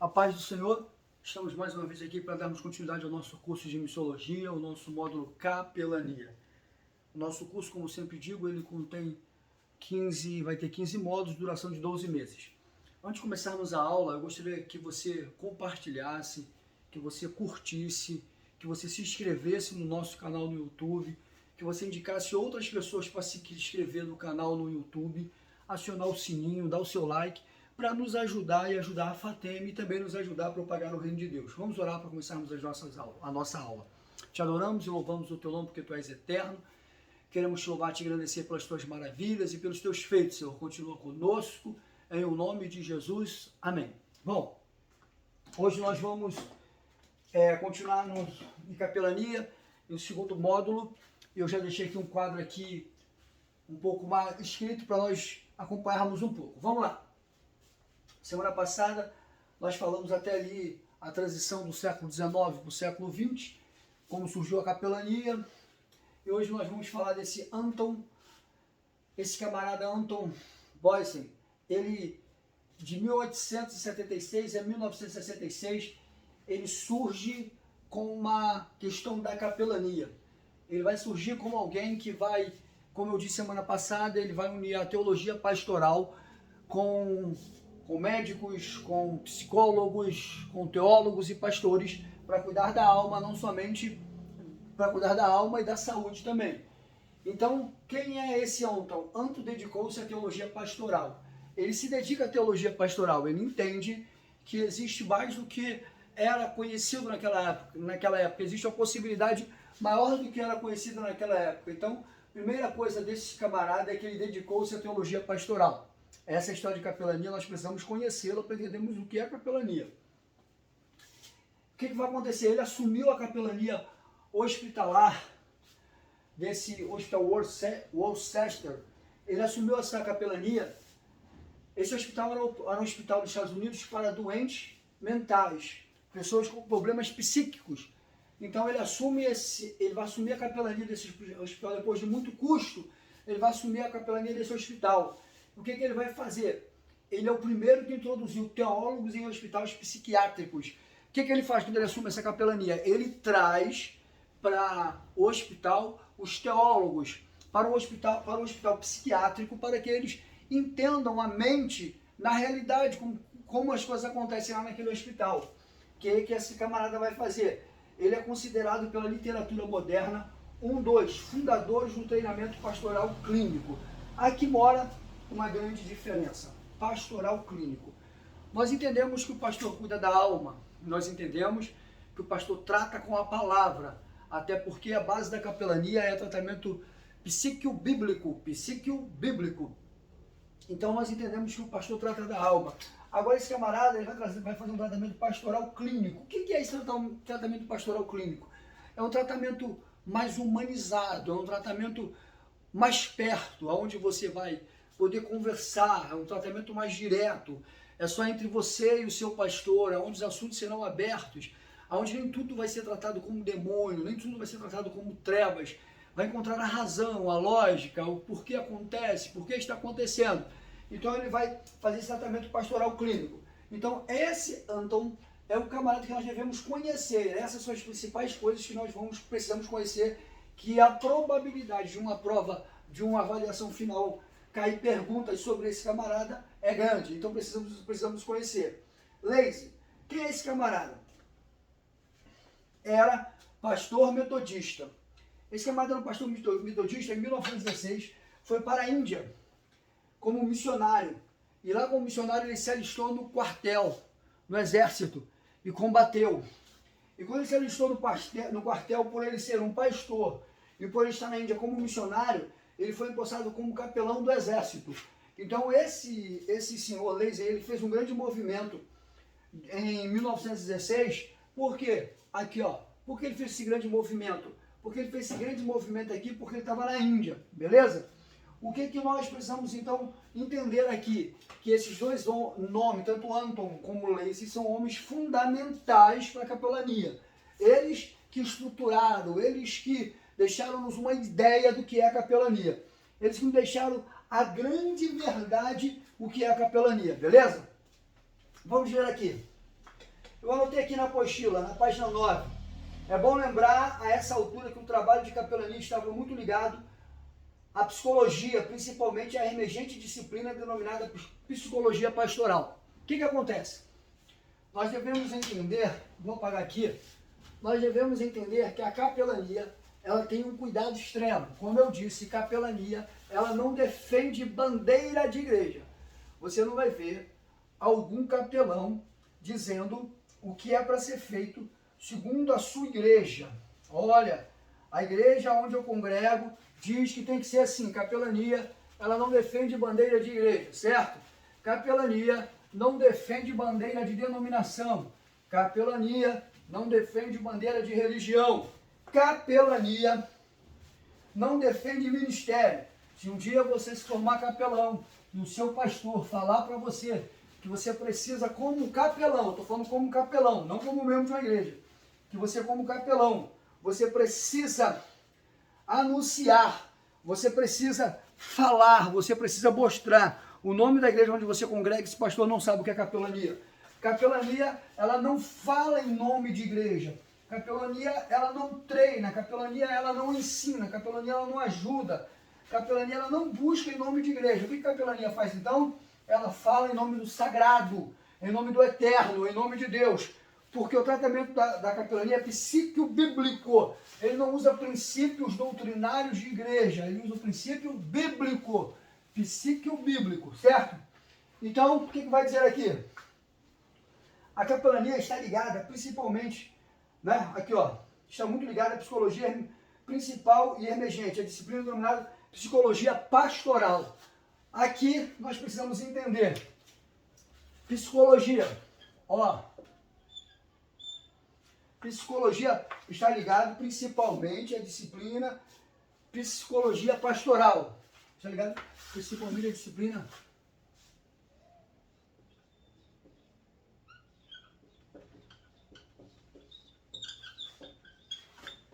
A paz do Senhor, estamos mais uma vez aqui para darmos continuidade ao nosso curso de Missiologia, o nosso módulo Capelania. O nosso curso, como sempre digo, ele contém vai ter 15 módulos, duração de 12 meses. Antes de começarmos a aula, eu gostaria que você compartilhasse, que você curtisse, que você se inscrevesse no nosso canal no YouTube, que você indicasse outras pessoas para se inscrever no canal no YouTube, acionar o sininho, dar o seu like, para nos ajudar e ajudar a FATEM e também nos ajudar a propagar o reino de Deus. Vamos orar para começarmos a nossa aula. Te adoramos e louvamos o teu nome porque tu és eterno. Queremos te louvar e te agradecer pelas tuas maravilhas e pelos teus feitos, Senhor. Continua conosco, em o nome de Jesus. Amém. Bom, hoje nós vamos continuar em capelania, no segundo módulo. Eu já deixei aqui um quadro aqui um pouco mais escrito para nós acompanharmos um pouco. Vamos lá. Semana passada nós falamos até ali a transição do século XIX para o século XX, como surgiu a capelania. E hoje nós vamos falar desse Anton, esse camarada Anton Boysen. Ele, de 1876 a 1966, ele surge com uma questão da capelania. Ele vai surgir como alguém que vai, como eu disse semana passada, ele vai unir a teologia pastoral com médicos, com psicólogos, com teólogos e pastores para cuidar da alma, não somente para cuidar da alma e da saúde também. Então, quem é esse Anton? Anton dedicou-se à teologia pastoral. Ele se dedica à teologia pastoral, ele entende que existe mais do que era conhecido naquela época. Existe uma possibilidade maior do que era conhecido naquela época. Então, a primeira coisa desse camarada é que ele dedicou-se à teologia pastoral. Essa história de capelania, nós precisamos conhecê-la para entendermos o que é capelania. O que vai acontecer? Ele assumiu a capelania hospitalar desse Hospital Worcester. Ele assumiu essa capelania. Esse hospital era um hospital dos Estados Unidos para doentes mentais, pessoas com problemas psíquicos. Então ele vai assumir a capelania desse hospital depois de muito custo. Ele vai assumir a capelania desse hospital. O que ele vai fazer? Ele é o primeiro que introduziu teólogos em hospitais psiquiátricos. O que ele faz quando ele assume essa capelania? Ele traz para o hospital os teólogos, para o hospital psiquiátrico, para que eles entendam a mente na realidade, como as coisas acontecem lá naquele hospital. O que esse camarada vai fazer? Ele é considerado pela literatura moderna um dos fundadores do treinamento pastoral clínico. Aqui mora uma grande diferença, pastoral clínico. Nós entendemos que o pastor cuida da alma, nós entendemos que o pastor trata com a palavra, até porque a base da capelania é tratamento psíquico-bíblico. Então nós entendemos que o pastor trata da alma. Agora esse camarada ele vai fazer um tratamento pastoral clínico. O que é esse tratamento pastoral clínico? É um tratamento mais humanizado, é um tratamento mais perto, onde você vai poder conversar, é um tratamento mais direto, é só entre você e o seu pastor, onde os assuntos serão abertos, onde nem tudo vai ser tratado como demônio, nem tudo vai ser tratado como trevas, vai encontrar a razão, a lógica, o porquê acontece, por que está acontecendo. Então ele vai fazer esse tratamento pastoral clínico. Então esse Anton é o camarada que nós devemos conhecer, essas são as principais coisas que nós precisamos conhecer, que a probabilidade de uma prova, de uma avaliação final, cair perguntas sobre esse camarada é grande, então precisamos conhecer. Leise, quem é esse camarada? Era pastor metodista. Esse camarada era um pastor metodista. Em 1916 foi para a Índia como missionário, e lá como missionário ele se alistou no quartel, no exército, e combateu. E quando ele se alistou no quartel, por ele ser um pastor e por ele estar na Índia como missionário, ele foi empossado como capelão do exército. Então esse senhor Leise, ele fez um grande movimento em 1916. Por quê? Aqui, ó. Por que ele fez esse grande movimento? Porque ele fez esse grande movimento aqui porque ele estava na Índia, beleza? O que nós precisamos então entender aqui? Que esses dois nomes, tanto Anton como Leise, são homens fundamentais para a capelania. Eles que estruturaram, eles que deixaram-nos uma ideia do que é a capelania. Eles que nos deixaram a grande verdade, o que é a capelania, beleza? Vamos ver aqui. Eu anotei aqui na apostila, na página 9. É bom lembrar a essa altura que o trabalho de capelania estava muito ligado à psicologia, principalmente à emergente disciplina denominada psicologia pastoral. O que acontece? Nós devemos entender, vou apagar aqui, nós devemos entender que a capelania, ela tem um cuidado extremo. Como eu disse, capelania, ela não defende bandeira de igreja. Você não vai ver algum capelão dizendo o que é para ser feito segundo a sua igreja. Olha, a igreja onde eu congrego diz que tem que ser assim. Capelania, ela não defende bandeira de igreja, certo? Capelania não defende bandeira de denominação. Capelania não defende bandeira de religião. Capelania não defende ministério. Se um dia você se formar capelão e o seu pastor falar para você que você precisa, como capelão, estou falando como capelão, não como membro de uma igreja, que você como capelão, você precisa anunciar, você precisa falar, você precisa mostrar o nome da igreja onde você congrega. Esse pastor não sabe o que é capelania. Capelania, ela não fala em nome de igreja. Capelania, ela não treina. Capelania, ela não ensina. Capelania, ela não ajuda. Capelania, ela não busca em nome de igreja. O que a capelania faz então? Ela fala em nome do sagrado, em nome do eterno, em nome de Deus. Porque o tratamento da capelania é psíquio-bíblico. Ele não usa princípios doutrinários de igreja, ele usa o princípio bíblico, psíquio-bíblico, certo? Então, o que vai dizer aqui? A capelania está ligada principalmente, né? Aqui, ó, está muito ligada à psicologia principal e emergente, a disciplina denominada psicologia pastoral. Aqui nós precisamos entender psicologia, ó. Psicologia está ligado principalmente à disciplina psicologia pastoral. Está ligado? Principalmente à disciplina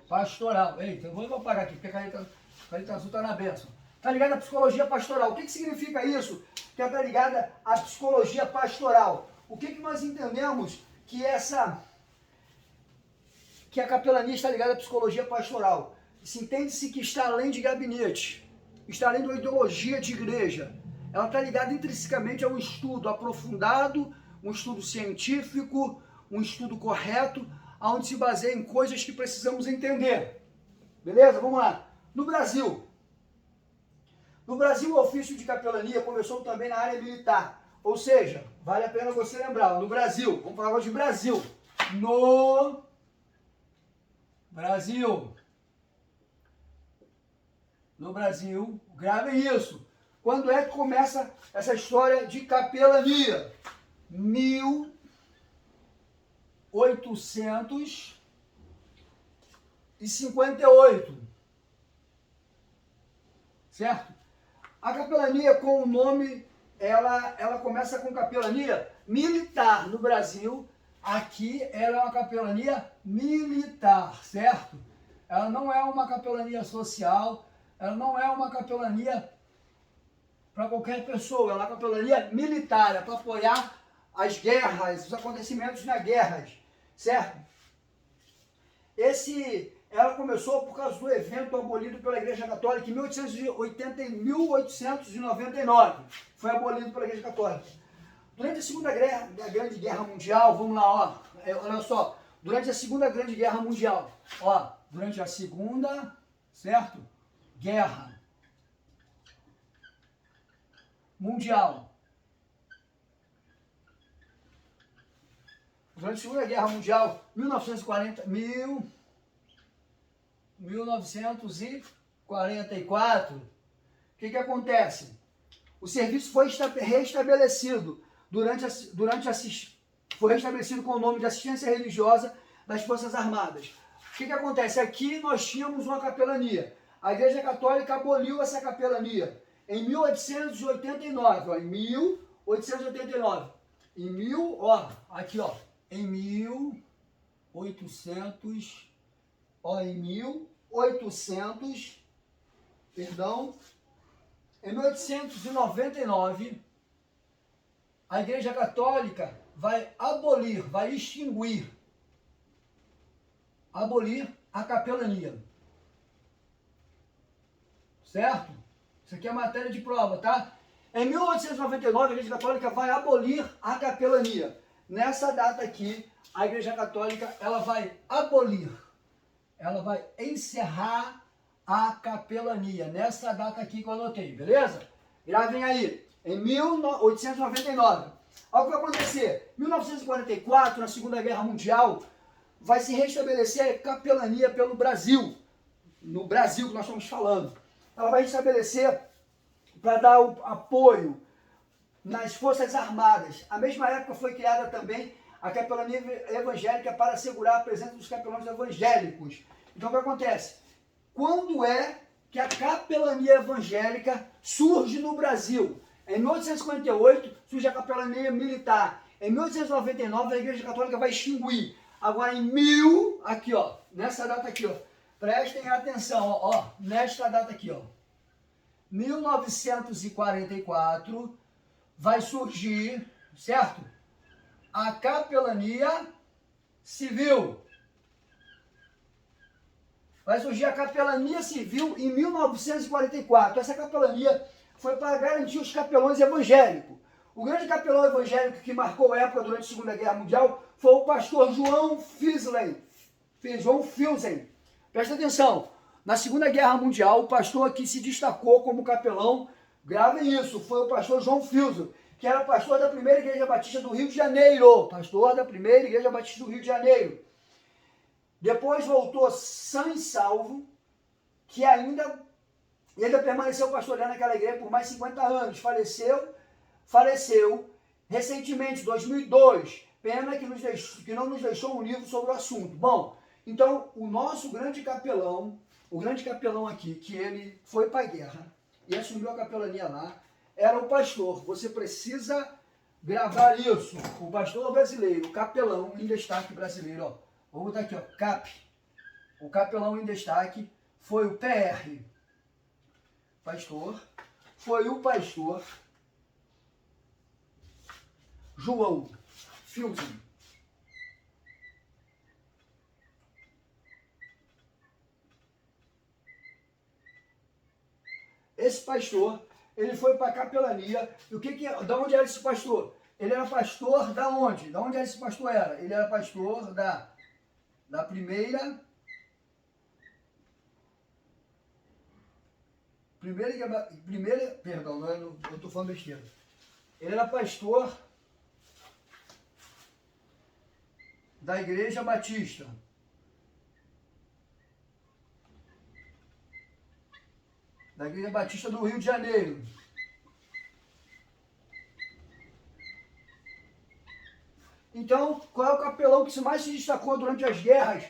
pastoral. Eita, eu vou apagar aqui, porque a caneta azul está na bênção. Está ligada à psicologia pastoral. O que significa isso? Que está ligada à psicologia pastoral. O que nós entendemos que a capelania está ligada à psicologia pastoral? Entende-se que está além de gabinete, está além de uma ideologia de igreja. Ela está ligada intrinsecamente a um estudo aprofundado, um estudo científico, um estudo correto, onde se baseia em coisas que precisamos entender. Beleza? Vamos lá. No Brasil, o ofício de capelania começou também na área militar. Ou seja, vale a pena você lembrar, no Brasil, vamos falar agora de Brasil. No Brasil, gravem isso. Quando é que começa essa história de capelania? 1858. Certo? A capelania com o nome, ela começa com capelania militar no Brasil. Aqui ela é uma capelania militar, certo? Ela não é uma capelania social, ela não é uma capelania para qualquer pessoa, ela é uma capelania militar, é para apoiar as guerras, os acontecimentos nas guerras, certo? Ela começou por causa do evento abolido pela Igreja Católica em 1899. Foi abolido pela Igreja Católica. Durante a Segunda Grande Guerra Mundial, vamos lá, ó, olha só, durante a Segunda Grande Guerra Mundial, ó, durante a Segunda, certo? Guerra Mundial. Durante a Segunda Guerra Mundial, 1944, o que acontece? O serviço foi restabelecido foi restabelecido com o nome de assistência religiosa das Forças Armadas. O que acontece? Aqui nós tínhamos uma capelania. A Igreja Católica aboliu essa capelania em 1889. Ó, em 1889. Em 1899, a Igreja Católica vai abolir, vai extinguir, abolir a capelania. Certo? Isso aqui é matéria de prova, tá? Em 1899, a Igreja Católica vai abolir a capelania. Nessa data aqui, a Igreja Católica ela vai abolir, ela vai encerrar a capelania. Nessa data aqui que eu anotei, beleza? Gravem aí, em 1899. Olha o que vai acontecer. Em 1944, na Segunda Guerra Mundial, vai se restabelecer a capelania pelo Brasil. No Brasil que nós estamos falando. Ela vai restabelecer para dar o apoio nas Forças Armadas. A mesma época foi criada também a capelania evangélica para assegurar a presença dos capelães evangélicos. Então o que acontece? Quando é que a capelania evangélica surge no Brasil? Em 1858 surge a capelania militar. Em 1899 a Igreja Católica vai extinguir. Agora aqui ó, nessa data aqui ó, prestem atenção, ó, nesta data aqui ó, 1944 vai surgir, certo? A capelania civil. Vai surgir a capelania civil em 1944. Essa capelania foi para garantir os capelões evangélicos. O grande capelão evangélico que marcou a época durante a Segunda Guerra Mundial foi o pastor João Filzen. Presta atenção. Na Segunda Guerra Mundial, o pastor que se destacou como capelão, gravem isso, foi o pastor João Filzen, que era pastor da primeira Igreja Batista do Rio de Janeiro. Pastor da primeira Igreja Batista do Rio de Janeiro. Depois voltou sã e salvo, que ainda permaneceu pastoreando aquela igreja por mais 50 anos. Faleceu recentemente, em 2002. Pena que não nos deixou um livro sobre o assunto. Bom, então o nosso grande capelão, aqui, que ele foi para a guerra e assumiu a capelania lá, era o pastor. Você precisa gravar isso. O pastor brasileiro, o capelão em destaque brasileiro, ó. Vou botar aqui, ó, CAP. O capelão em destaque foi o PR. Foi o pastor João Filzen. Esse pastor, ele foi para a capelania. E da onde era esse pastor? Ele era pastor da onde? Da onde esse pastor era? Ele era pastor da primeira, perdão, eu estou falando besteira. Ele era pastor da Igreja Batista. Da Igreja Batista do Rio de Janeiro. Então, qual é o capelão que mais se destacou durante as guerras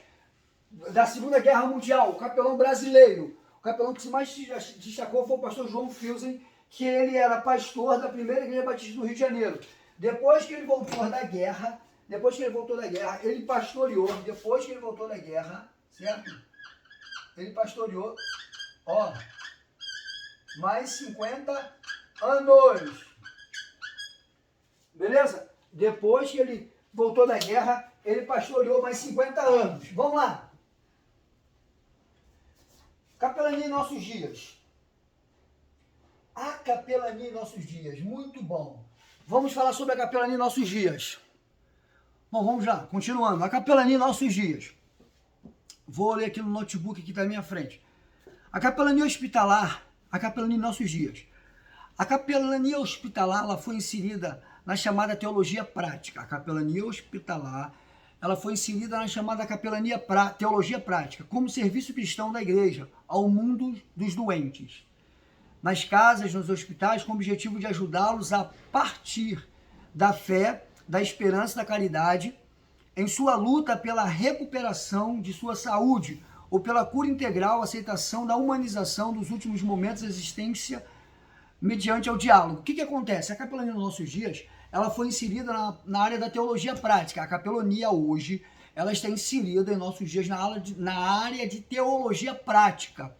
da Segunda Guerra Mundial? O capelão brasileiro. O capelão que mais se destacou foi o pastor João Filzen, que ele era pastor da primeira Igreja Batista do Rio de Janeiro. Depois que ele voltou da guerra, ele pastoreou, certo? Ele pastoreou, ó, mais 50 anos. Beleza? Depois que ele voltou da guerra, ele pastoreou mais 50 anos. Vamos lá. Capelania em nossos dias. A capelania em nossos dias. Muito bom. Vamos falar sobre a capelania em nossos dias. Bom, vamos lá. Continuando. A capelania em nossos dias. Vou ler aqui no notebook aqui da minha frente. A capelania hospitalar. A capelania em nossos dias. A capelania hospitalar, ela foi inserida na chamada teologia prática. A capelania hospitalar, ela foi inserida na chamada teologia prática, como serviço cristão da igreja ao mundo dos doentes, nas casas, nos hospitais, com o objetivo de ajudá-los a partir da fé, da esperança e da caridade, em sua luta pela recuperação de sua saúde, ou pela cura integral, aceitação da humanização dos últimos momentos da existência mediante ao diálogo. O que acontece? A capelania nos nossos dias, ela foi inserida na área da teologia prática. A capelania hoje, ela está inserida em nossos dias na área de teologia prática.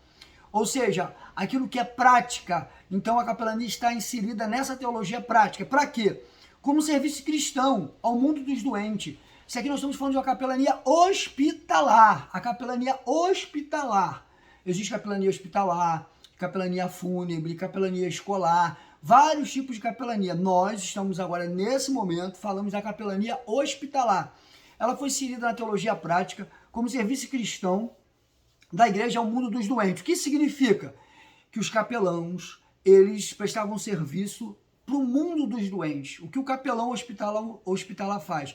Ou seja, aquilo que é prática, então a capelania está inserida nessa teologia prática. Para quê? como serviço cristão ao mundo dos doentes. Isso aqui nós estamos falando de uma capelania hospitalar. A capelania hospitalar. Existe capelania hospitalar, capelania fúnebre, capelania escolar, vários tipos de capelania. Nós estamos agora, nesse momento, falamos da capelania hospitalar. Ela foi inserida na teologia prática como serviço cristão da igreja ao mundo dos doentes. O que significa? Que os capelãos, eles prestavam serviço para o mundo dos doentes. O que o capelão hospitalar faz?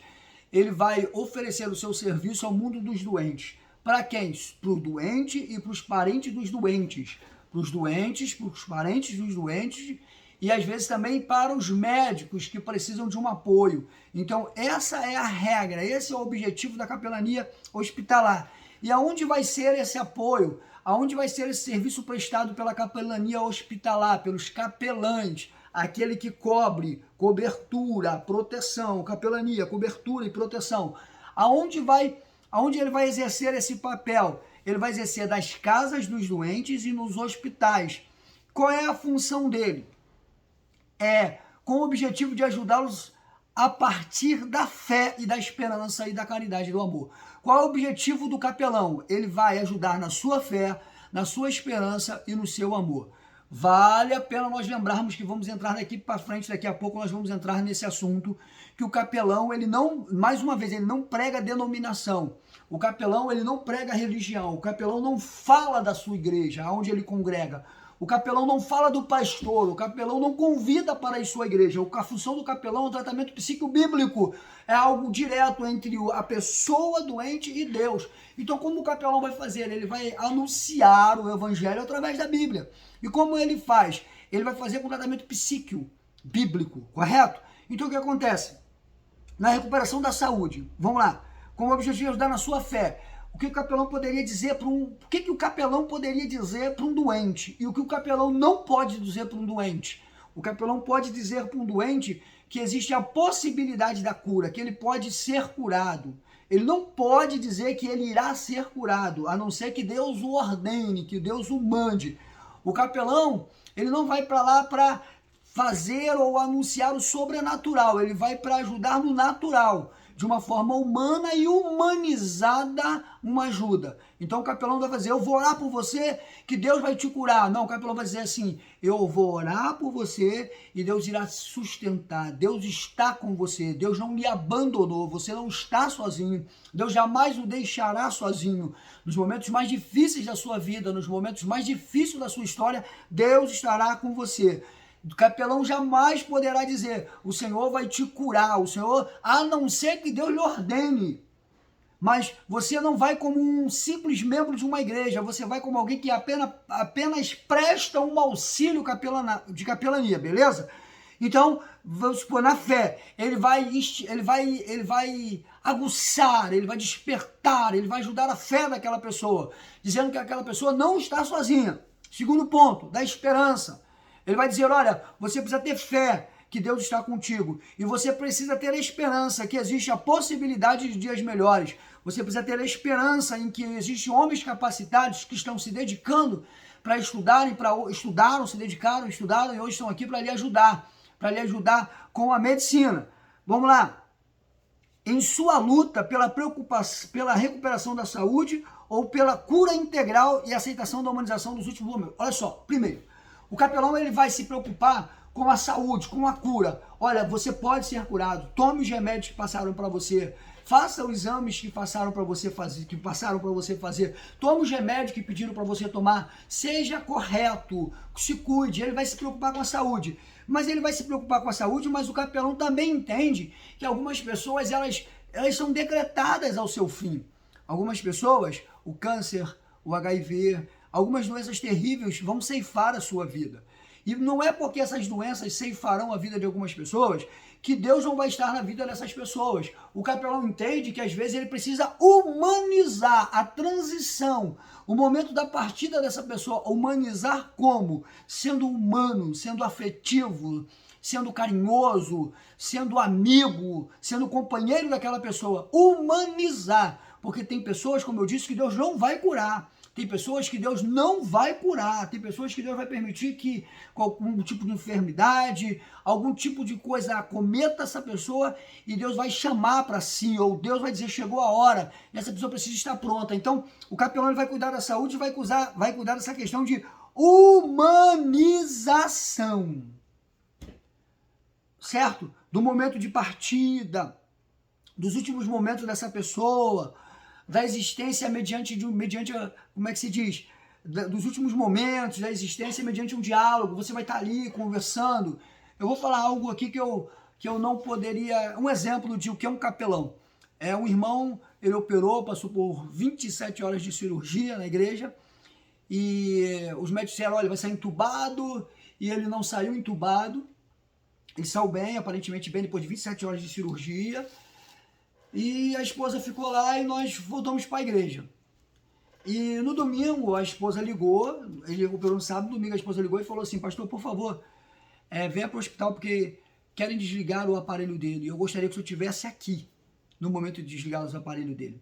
Ele vai oferecer o seu serviço ao mundo dos doentes. Para quem? Para o doente e para os parentes dos doentes. Para os doentes, para os parentes dos doentes e às vezes também para os médicos que precisam de um apoio. Então essa é a regra, esse é o objetivo da capelania hospitalar. E aonde vai ser esse apoio? Aonde vai ser esse serviço prestado pela capelania hospitalar, pelos capelães? Aquele que cobre, cobertura, proteção, capelania, cobertura e proteção. Aonde ele vai exercer esse papel? Ele vai exercer das casas dos doentes e nos hospitais. Qual é a função dele? Com o objetivo de ajudá-los a partir da fé e da esperança e da caridade e do amor. Qual é o objetivo do capelão? Ele vai ajudar na sua fé, na sua esperança e no seu amor. Vale a pena nós lembrarmos que vamos entrar daqui para frente, daqui a pouco nós vamos entrar nesse assunto, que o capelão, ele não, mais uma vez, ele não prega denominação. O capelão, ele não prega religião. O capelão não fala da sua igreja, aonde ele congrega. O capelão não fala do pastor, o capelão não convida para a sua igreja. A função do capelão é um tratamento psico-bíblico, é algo direto entre a pessoa doente e Deus. Então, como o capelão vai fazer? Ele vai anunciar o evangelho através da Bíblia. E como ele faz? Ele vai fazer com tratamento psíquico, bíblico, correto? Então, o que acontece? Na recuperação da saúde, vamos lá, com o objetivo de ajudar na sua fé. O que o capelão poderia dizer para o que o capelão poderia dizer para um doente e o que o capelão não pode dizer para um doente? O capelão pode dizer para um doente que existe a possibilidade da cura, que ele pode ser curado. Ele não pode dizer que ele irá ser curado, a não ser que Deus o ordene, que Deus o mande. O capelão, ele não vai para lá para fazer ou anunciar o sobrenatural, ele vai para ajudar no natural, de uma forma humana e humanizada, uma ajuda. Então o capelão vai fazer, eu vou orar por você que Deus vai te curar. Não, o capelão vai dizer assim, eu vou orar por você e Deus irá te sustentar. Deus está com você, Deus não lhe abandonou, você não está sozinho. Deus jamais o deixará sozinho. Nos momentos mais difíceis da sua vida, nos momentos mais difíceis da sua história, Deus estará com você. O capelão jamais poderá dizer, o Senhor vai te curar, o Senhor, a não ser que Deus lhe ordene. Mas você não vai como um simples membro de uma igreja, você vai como alguém que apenas presta um auxílio de capelania, beleza? Então, vamos supor, na fé, ele vai aguçar, ele vai despertar, ele vai ajudar a fé daquela pessoa, dizendo que aquela pessoa não está sozinha. Segundo ponto, da esperança. Ele vai dizer, olha, você precisa ter fé que Deus está contigo. E você precisa ter esperança que existe a possibilidade de dias melhores. Você precisa ter esperança em que existem homens capacitados que estão se dedicando para estudarem, estudaram, se dedicaram, estudaram e hoje estão aqui para lhe ajudar com a medicina. Vamos lá. Em sua luta pela recuperação da saúde ou pela cura integral e aceitação da humanização dos últimos momentos. Olha só, primeiro, o capelão ele vai se preocupar com a saúde, com a cura. Olha, você pode ser curado. Tome os remédios que passaram para você. Faça os exames que passaram para você fazer. Tome os remédios que pediram para você tomar. Seja correto. Se cuide. Ele vai se preocupar com a saúde. Mas ele vai se preocupar com a saúde, mas o capelão também entende que algumas pessoas elas são decretadas ao seu fim. Algumas pessoas, o câncer, o HIV, algumas doenças terríveis vão ceifar a sua vida. E não é porque essas doenças ceifarão a vida de algumas pessoas que Deus não vai estar na vida dessas pessoas. O capelão entende que às vezes ele precisa humanizar a transição, o momento da partida dessa pessoa. Humanizar como? Sendo humano, sendo afetivo, sendo carinhoso, sendo amigo, sendo companheiro daquela pessoa. Humanizar. Porque tem pessoas, como eu disse, que Deus não vai curar. Tem pessoas que Deus não vai curar, tem pessoas que Deus vai permitir que com algum tipo de enfermidade, algum tipo de coisa acometa essa pessoa e Deus vai chamar para si, ou Deus vai dizer, chegou a hora, e essa pessoa precisa estar pronta. Então, o capelão ele vai cuidar da saúde e vai cuidar dessa questão de humanização, certo? Do momento de partida, dos últimos momentos dessa pessoa, da existência mediante, como é que se diz? Dos últimos momentos da existência mediante um diálogo, você vai estar ali conversando. Eu vou falar algo aqui que eu não poderia... Um exemplo de o que é um capelão. É um irmão, ele operou, passou por 27 horas de cirurgia na igreja, e os médicos disseram, olha, vai sair entubado, e ele não saiu entubado. Ele saiu bem, aparentemente bem, depois de 27 horas de cirurgia. E a esposa ficou lá e nós voltamos para a igreja. E no domingo a esposa ligou, ele operou no sábado, domingo a esposa ligou e falou assim, pastor, por favor, venha para o hospital porque querem desligar o aparelho dele. Eu gostaria que o senhor estivesse aqui, no momento de desligar o aparelho dele.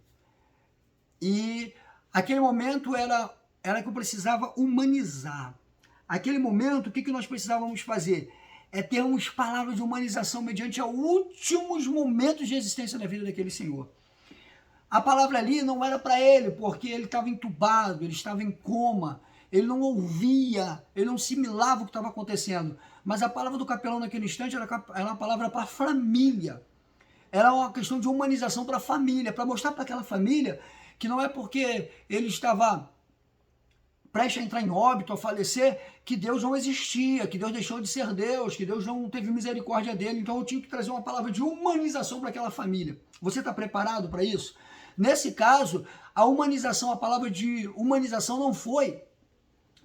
E aquele momento era que eu precisava humanizar. Aquele momento, o que nós precisávamos fazer? É termos palavras de humanização mediante aos últimos momentos de existência da vida daquele senhor. A palavra ali não era para ele, porque ele estava entubado, ele estava em coma, ele não ouvia, ele não assimilava o que estava acontecendo. Mas a palavra do capelão naquele instante era uma palavra para a família. Era uma questão de humanização para a família, para mostrar para aquela família que não é porque ele estava prestes a entrar em óbito, a falecer, que Deus não existia, que Deus deixou de ser Deus, que Deus não teve misericórdia dele. Então eu tinha que trazer uma palavra de humanização para aquela família. Você está preparado para isso? Nesse caso, a humanização, a palavra de humanização não foi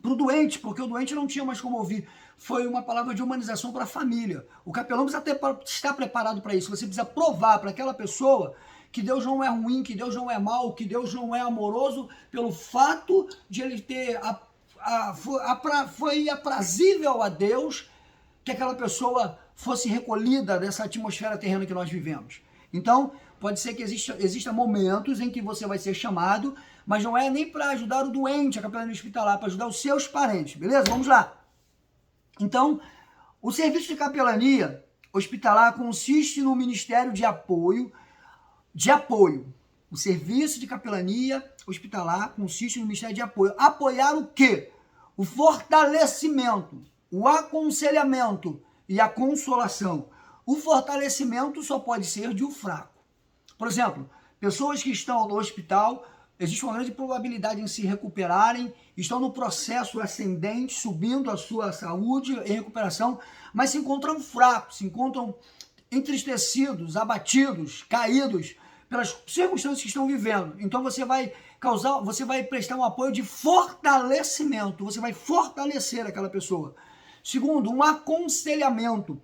para o doente, porque o doente não tinha mais como ouvir. Foi uma palavra de humanização para a família. O capelão precisa estar preparado para isso. Você precisa provar para aquela pessoa que Deus não é ruim, que Deus não é mau, que Deus não é amoroso, pelo fato de ele ter foi aprazível a Deus que aquela pessoa fosse recolhida dessa atmosfera terrena que nós vivemos. Então, pode ser que exista momentos em que você vai ser chamado, mas não é nem para ajudar o doente, a capelania hospitalar, para ajudar os seus parentes, beleza? Vamos lá. Então, o serviço de capelania hospitalar consiste no ministério de apoio. O serviço de capelania hospitalar consiste no ministério de apoio. Apoiar o quê? O fortalecimento, o aconselhamento e a consolação. O fortalecimento só pode ser de um fraco. Por exemplo, pessoas que estão no hospital, existe uma grande probabilidade em se recuperarem, estão no processo ascendente, subindo a sua saúde em recuperação, mas se encontram fracos, se encontram entristecidos, abatidos, caídos pelas circunstâncias que estão vivendo. Então você vai prestar um apoio de fortalecimento, você vai fortalecer aquela pessoa. Segundo, um aconselhamento.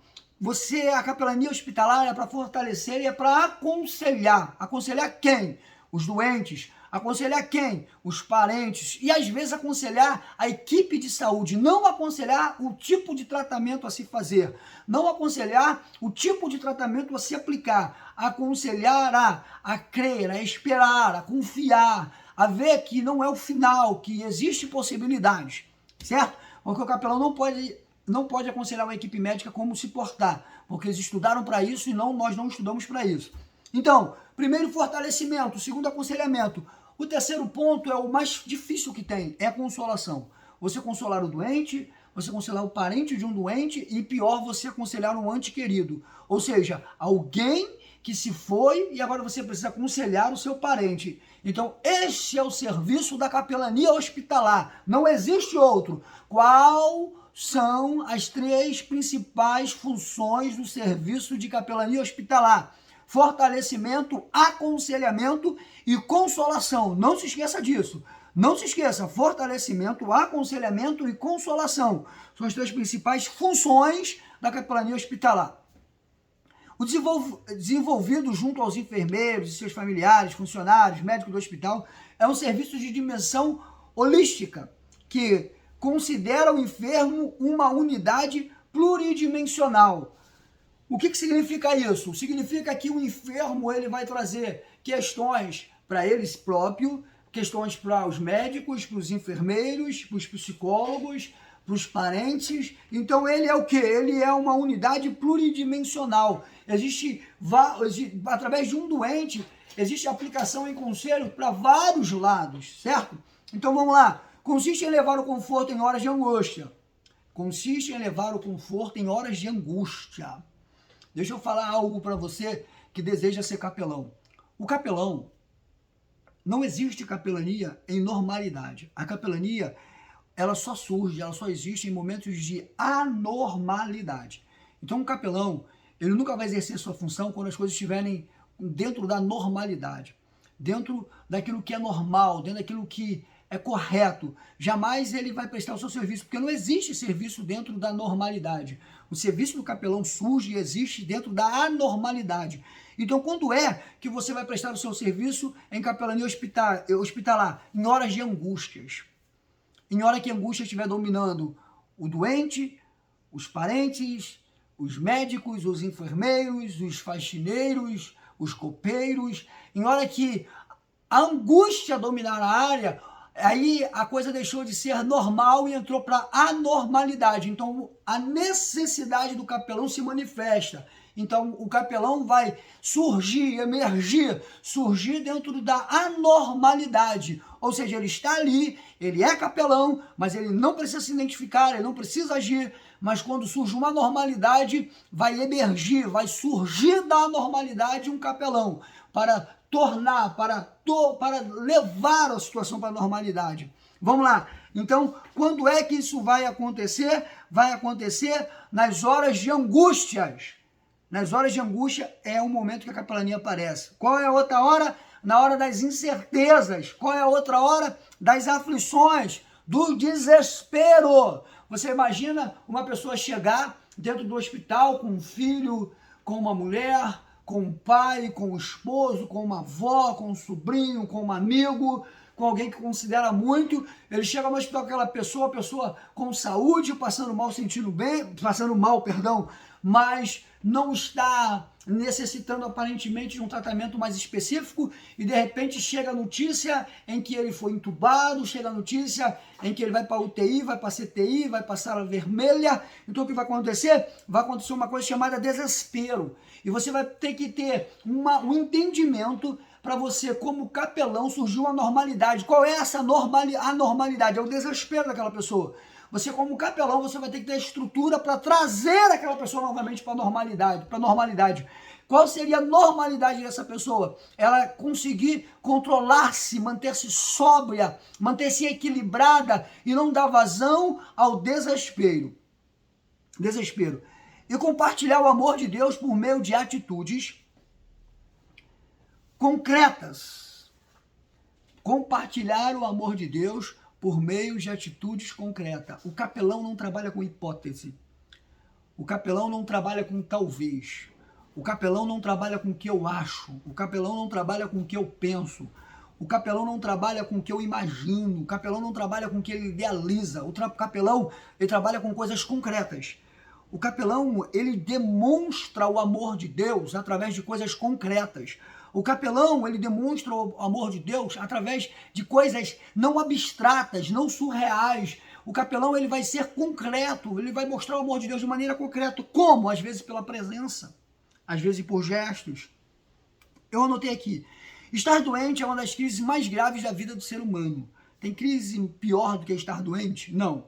A capelania hospitalar é para fortalecer e é para aconselhar. Aconselhar quem? Os doentes. Aconselhar quem? Os parentes. E às vezes aconselhar a equipe de saúde. Não aconselhar o tipo de tratamento a se fazer. Não aconselhar o tipo de tratamento a se aplicar. Aconselhar a crer, a esperar, a confiar, a ver que não é o final, que existe possibilidades. Certo? Porque o capelão não pode aconselhar uma equipe médica como se portar, porque eles estudaram para isso e nós não estudamos para isso. Então, primeiro, fortalecimento. Segundo, aconselhamento. O terceiro ponto é o mais difícil que tem, é a consolação. Você consolar o doente, você consolar o parente de um doente e, pior, você aconselhar um ente querido. Ou seja, alguém que se foi e agora você precisa aconselhar o seu parente. Então, este é o serviço da capelania hospitalar. Não existe outro. Qual são as 3 principais funções do serviço de capelania hospitalar? Fortalecimento, aconselhamento e consolação. Não se esqueça disso. Não se esqueça, fortalecimento, aconselhamento e consolação. São as 3 principais funções da capelania hospitalar. O desenvolvido junto aos enfermeiros e seus familiares, funcionários, médicos do hospital, é um serviço de dimensão holística, que considera o enfermo uma unidade pluridimensional. O que significa isso? Significa que o enfermo ele vai trazer questões para ele próprio, questões para os médicos, para os enfermeiros, para os psicólogos, para os parentes. Então ele é o quê? Ele é uma unidade pluridimensional. Através de um doente, existe aplicação em conselho para vários lados, certo? Então vamos lá. Consiste em levar o conforto em horas de angústia. Consiste em levar o conforto em horas de angústia. Deixa eu falar algo para você que deseja ser capelão. O capelão, não existe capelania em normalidade. A capelania, ela só surge, ela só existe em momentos de anormalidade. Então, um capelão, ele nunca vai exercer sua função quando as coisas estiverem dentro da normalidade, dentro daquilo que é normal, dentro daquilo que é correto. Jamais ele vai prestar o seu serviço, porque não existe serviço dentro da normalidade. O serviço do capelão surge e existe dentro da anormalidade. Então, quando é que você vai prestar o seu serviço em capelania hospitalar? Em horas de angústias. Em hora que a angústia estiver dominando o doente, os parentes, os médicos, os enfermeiros, os faxineiros, os copeiros. Em hora que a angústia dominar a área, aí a coisa deixou de ser normal e entrou para anormalidade. Então, a necessidade do capelão se manifesta. Então, o capelão vai surgir, emergir, surgir dentro da anormalidade. Ou seja, ele está ali, ele é capelão, mas ele não precisa se identificar, ele não precisa agir. Mas quando surge uma normalidade, vai emergir, vai surgir da anormalidade um capelão para tornar, para levar a situação para a normalidade. Vamos lá. Então, quando é que isso vai acontecer? Vai acontecer nas horas de angústias. Nas horas de angústia é o momento que a capelania aparece. Qual é a outra hora? Na hora das incertezas. Qual é a outra hora? Das aflições, do desespero. Você imagina uma pessoa chegar dentro do hospital com um filho, com uma mulher, com um pai, com um esposo, com uma avó, com um sobrinho, com um amigo, com alguém que considera muito. Ele chega no hospital com aquela pessoa, a pessoa com saúde, passando mal, mas não está necessitando aparentemente de um tratamento mais específico, e de repente chega a notícia em que ele foi entubado, chega a notícia em que ele vai para UTI, vai para CTI, vai para sala vermelha. Então o que vai acontecer? Vai acontecer uma coisa chamada desespero, e você vai ter que ter um entendimento para você, como capelão, surgiu uma normalidade. Qual é essa anormalidade? É o desespero daquela pessoa. Você, como capelão, você vai ter que ter estrutura para trazer aquela pessoa novamente para a normalidade. Qual seria a normalidade dessa pessoa? Ela conseguir controlar-se, manter-se sóbria, manter-se equilibrada e não dar vazão ao desespero. E compartilhar o amor de Deus por meio de atitudes concretas. Compartilhar o amor de Deus por meio de atitudes concretas. O capelão não trabalha com hipótese. O capelão não trabalha com talvez. O capelão não trabalha com o que eu acho. O capelão não trabalha com o que eu penso. O capelão não trabalha com o que eu imagino. O capelão não trabalha com o que ele idealiza. O capelão, ele trabalha com coisas concretas. O capelão, ele demonstra o amor de Deus através de coisas concretas. O capelão, ele demonstra o amor de Deus através de coisas não abstratas, não surreais. O capelão, ele vai ser concreto, ele vai mostrar o amor de Deus de maneira concreta. Como? Às vezes pela presença, às vezes por gestos. Eu anotei aqui. Estar doente é uma das crises mais graves da vida do ser humano. Tem crise pior do que estar doente? Não.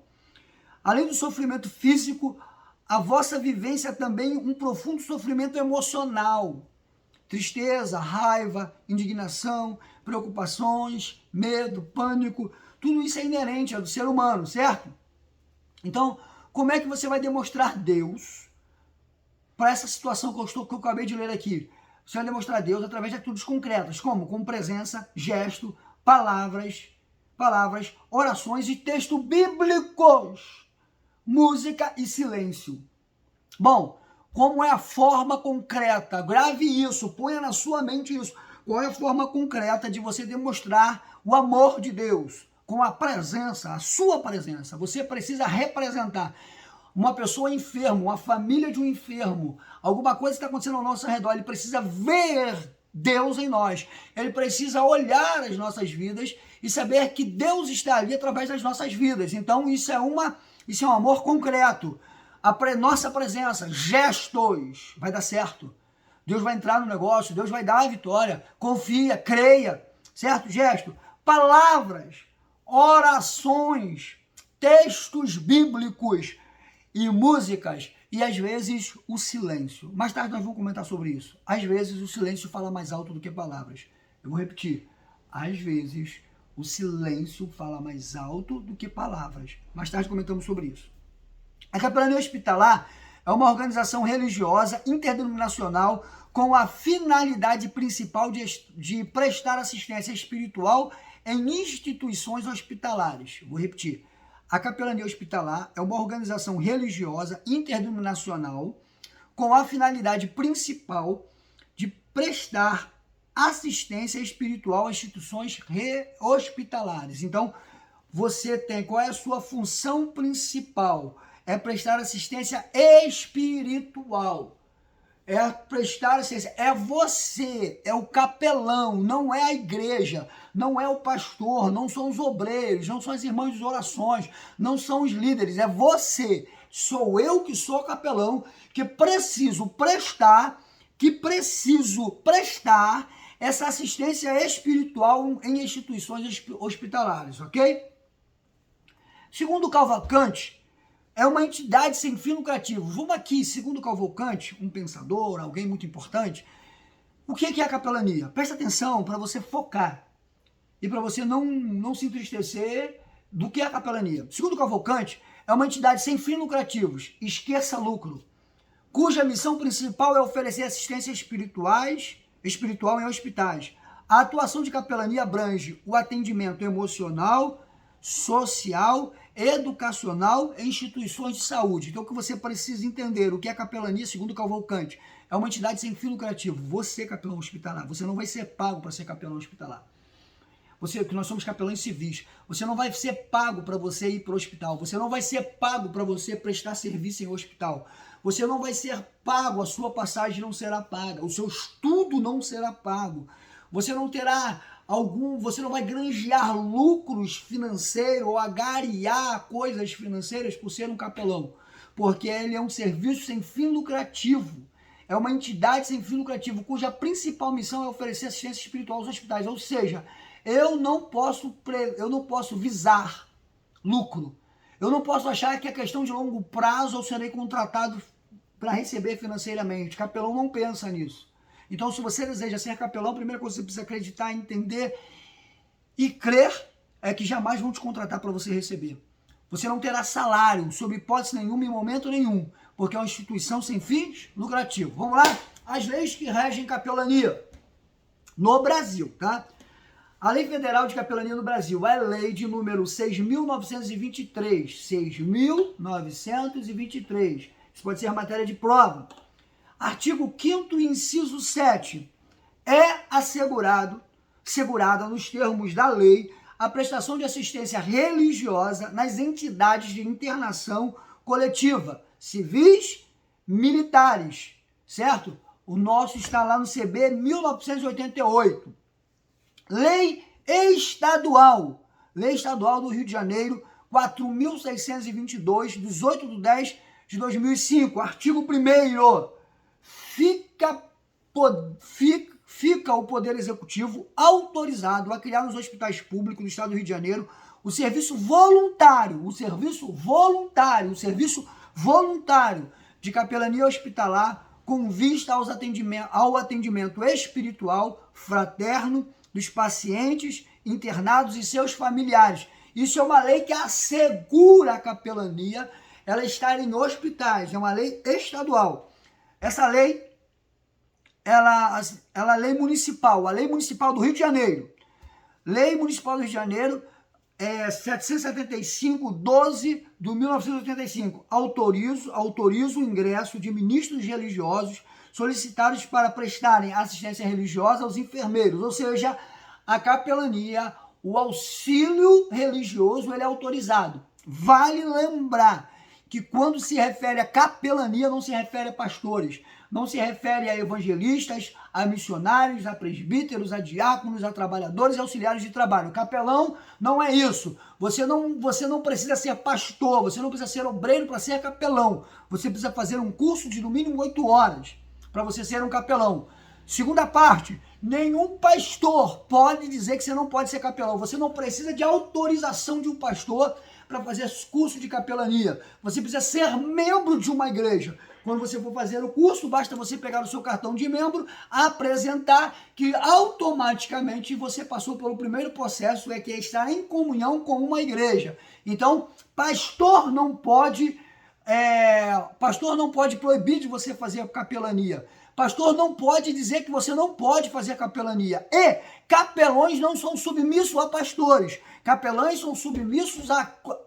Além do sofrimento físico, a vossa vivência é também um profundo sofrimento emocional. Tristeza, raiva, indignação, preocupações, medo, pânico, tudo isso é inerente ao ser humano, certo? Então, como é que você vai demonstrar Deus para essa situação que eu acabei de ler aqui? Você vai demonstrar Deus através de atitudes concretas, como? Com presença, gesto, palavras, orações e textos bíblicos, música e silêncio. Bom, como é a forma concreta? Grave isso, ponha na sua mente isso. Qual é a forma concreta de você demonstrar o amor de Deus? Com a presença, a sua presença. Você precisa representar uma pessoa enferma, uma família de um enfermo, alguma coisa está acontecendo ao nosso redor. Ele precisa ver Deus em nós. Ele precisa olhar as nossas vidas e saber que Deus está ali através das nossas vidas. Então isso é um amor concreto. Nossa presença, gestos, vai dar certo. Deus vai entrar no negócio, Deus vai dar a vitória. Confia, creia, certo? Gesto. Palavras, orações, textos bíblicos e músicas, e às vezes o silêncio. Mais tarde nós vamos comentar sobre isso. Às vezes o silêncio fala mais alto do que palavras. Eu vou repetir. Às vezes o silêncio fala mais alto do que palavras. Mais tarde comentamos sobre isso. A Capelania Hospitalar é uma organização religiosa interdenominacional com a finalidade principal de prestar assistência espiritual em instituições hospitalares. Vou repetir. A Capelania Hospitalar é uma organização religiosa interdenominacional com a finalidade principal de prestar assistência espiritual a instituições hospitalares. Então, você tem, qual é a sua função principal? É prestar assistência espiritual. É prestar assistência. É você, é o capelão, não é a igreja, não é o pastor, não são os obreiros, não são as irmãs de orações, não são os líderes, é você. Sou eu que sou capelão, que preciso prestar essa assistência espiritual em instituições hospitalares, ok? Segundo Cavalcante, é uma entidade sem fim lucrativo. Vamos aqui, segundo Cavalcante, um pensador, alguém muito importante, o que é a capelania? Presta atenção para você focar e para você não se entristecer do que é a capelania. Segundo Cavalcante, é uma entidade sem fins lucrativos, esqueça lucro, cuja missão principal é oferecer assistência espiritual em hospitais. A atuação de capelania abrange o atendimento emocional, social, educacional e instituições de saúde. Então, o que você precisa entender, o que é capelania, segundo Cavalcante, é uma entidade sem fim lucrativo. Você, capelão hospitalar, você não vai ser pago para ser capelão hospitalar. Que nós somos capelães civis. Você não vai ser pago para você ir para o hospital. Você não vai ser pago para você prestar serviço em hospital. Você não vai ser pago, a sua passagem não será paga, o seu estudo não será pago. Você não terá você não vai granjear lucros financeiros ou agariar coisas financeiras por ser um capelão, porque ele é um serviço sem fim lucrativo. É uma entidade sem fim lucrativo, cuja principal missão é oferecer assistência espiritual aos hospitais. Ou seja, eu não posso visar lucro. Eu não posso achar que é questão de longo prazo eu serei contratado para receber financeiramente. Capelão não pensa nisso. Então, se você deseja ser capelão, a primeira coisa que você precisa acreditar, entender e crer é que jamais vão te contratar para você receber. Você não terá salário, sob hipótese nenhuma, em momento nenhum, porque é uma instituição sem fins lucrativos. Vamos lá? As leis que regem capelania no Brasil, tá? A Lei Federal de Capelania no Brasil é a lei de número 6.923. 6.923. Isso pode ser a matéria de prova. Artigo 5º, inciso 7. É assegurada nos termos da lei a prestação de assistência religiosa nas entidades de internação coletiva, civis, militares, certo? O nosso está lá no CB 1988. Lei estadual do Rio de Janeiro, 4.622, 18/10/2005, artigo 1º. Fica o Poder Executivo autorizado a criar nos hospitais públicos do Estado do Rio de Janeiro o serviço voluntário de capelania hospitalar com vista ao atendimento espiritual fraterno dos pacientes internados e seus familiares. Isso é uma lei que assegura a capelania, ela está em hospitais, é uma lei estadual. Essa lei, ela é lei municipal, a Lei Municipal do Rio de Janeiro. Lei Municipal do Rio de Janeiro, 775/12 de 1985. Autoriza o ingresso de ministros religiosos solicitados para prestarem assistência religiosa aos enfermeiros, ou seja, a capelania, o auxílio religioso, ele é autorizado. Vale lembrar que quando se refere a capelania, não se refere a pastores, não se refere a evangelistas, a missionários, a presbíteros, a diáconos, a trabalhadores e auxiliares de trabalho. Capelão não é isso. Você não precisa ser pastor, você não precisa ser obreiro para ser capelão. Você precisa fazer um curso de no mínimo 8 horas para você ser um capelão. Segunda parte, nenhum pastor pode dizer que você não pode ser capelão. Você não precisa de autorização de um pastor para fazer curso de capelania. Você precisa ser membro de uma igreja. Quando você for fazer o curso, basta você pegar o seu cartão de membro, apresentar que automaticamente você passou pelo primeiro processo, que é estar em comunhão com uma igreja. Então, pastor não pode proibir de você fazer capelania. Pastor não pode dizer que você não pode fazer capelania. E capelões não são submissos a pastores. Capelães são submissos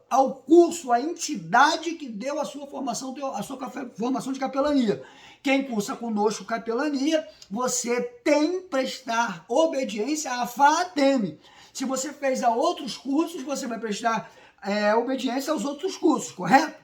ao curso, à entidade que deu a sua formação de capelania. Quem cursa conosco capelania, você tem que prestar obediência à FATEM. Se você fez a outros cursos, você vai prestar obediência aos outros cursos, correto?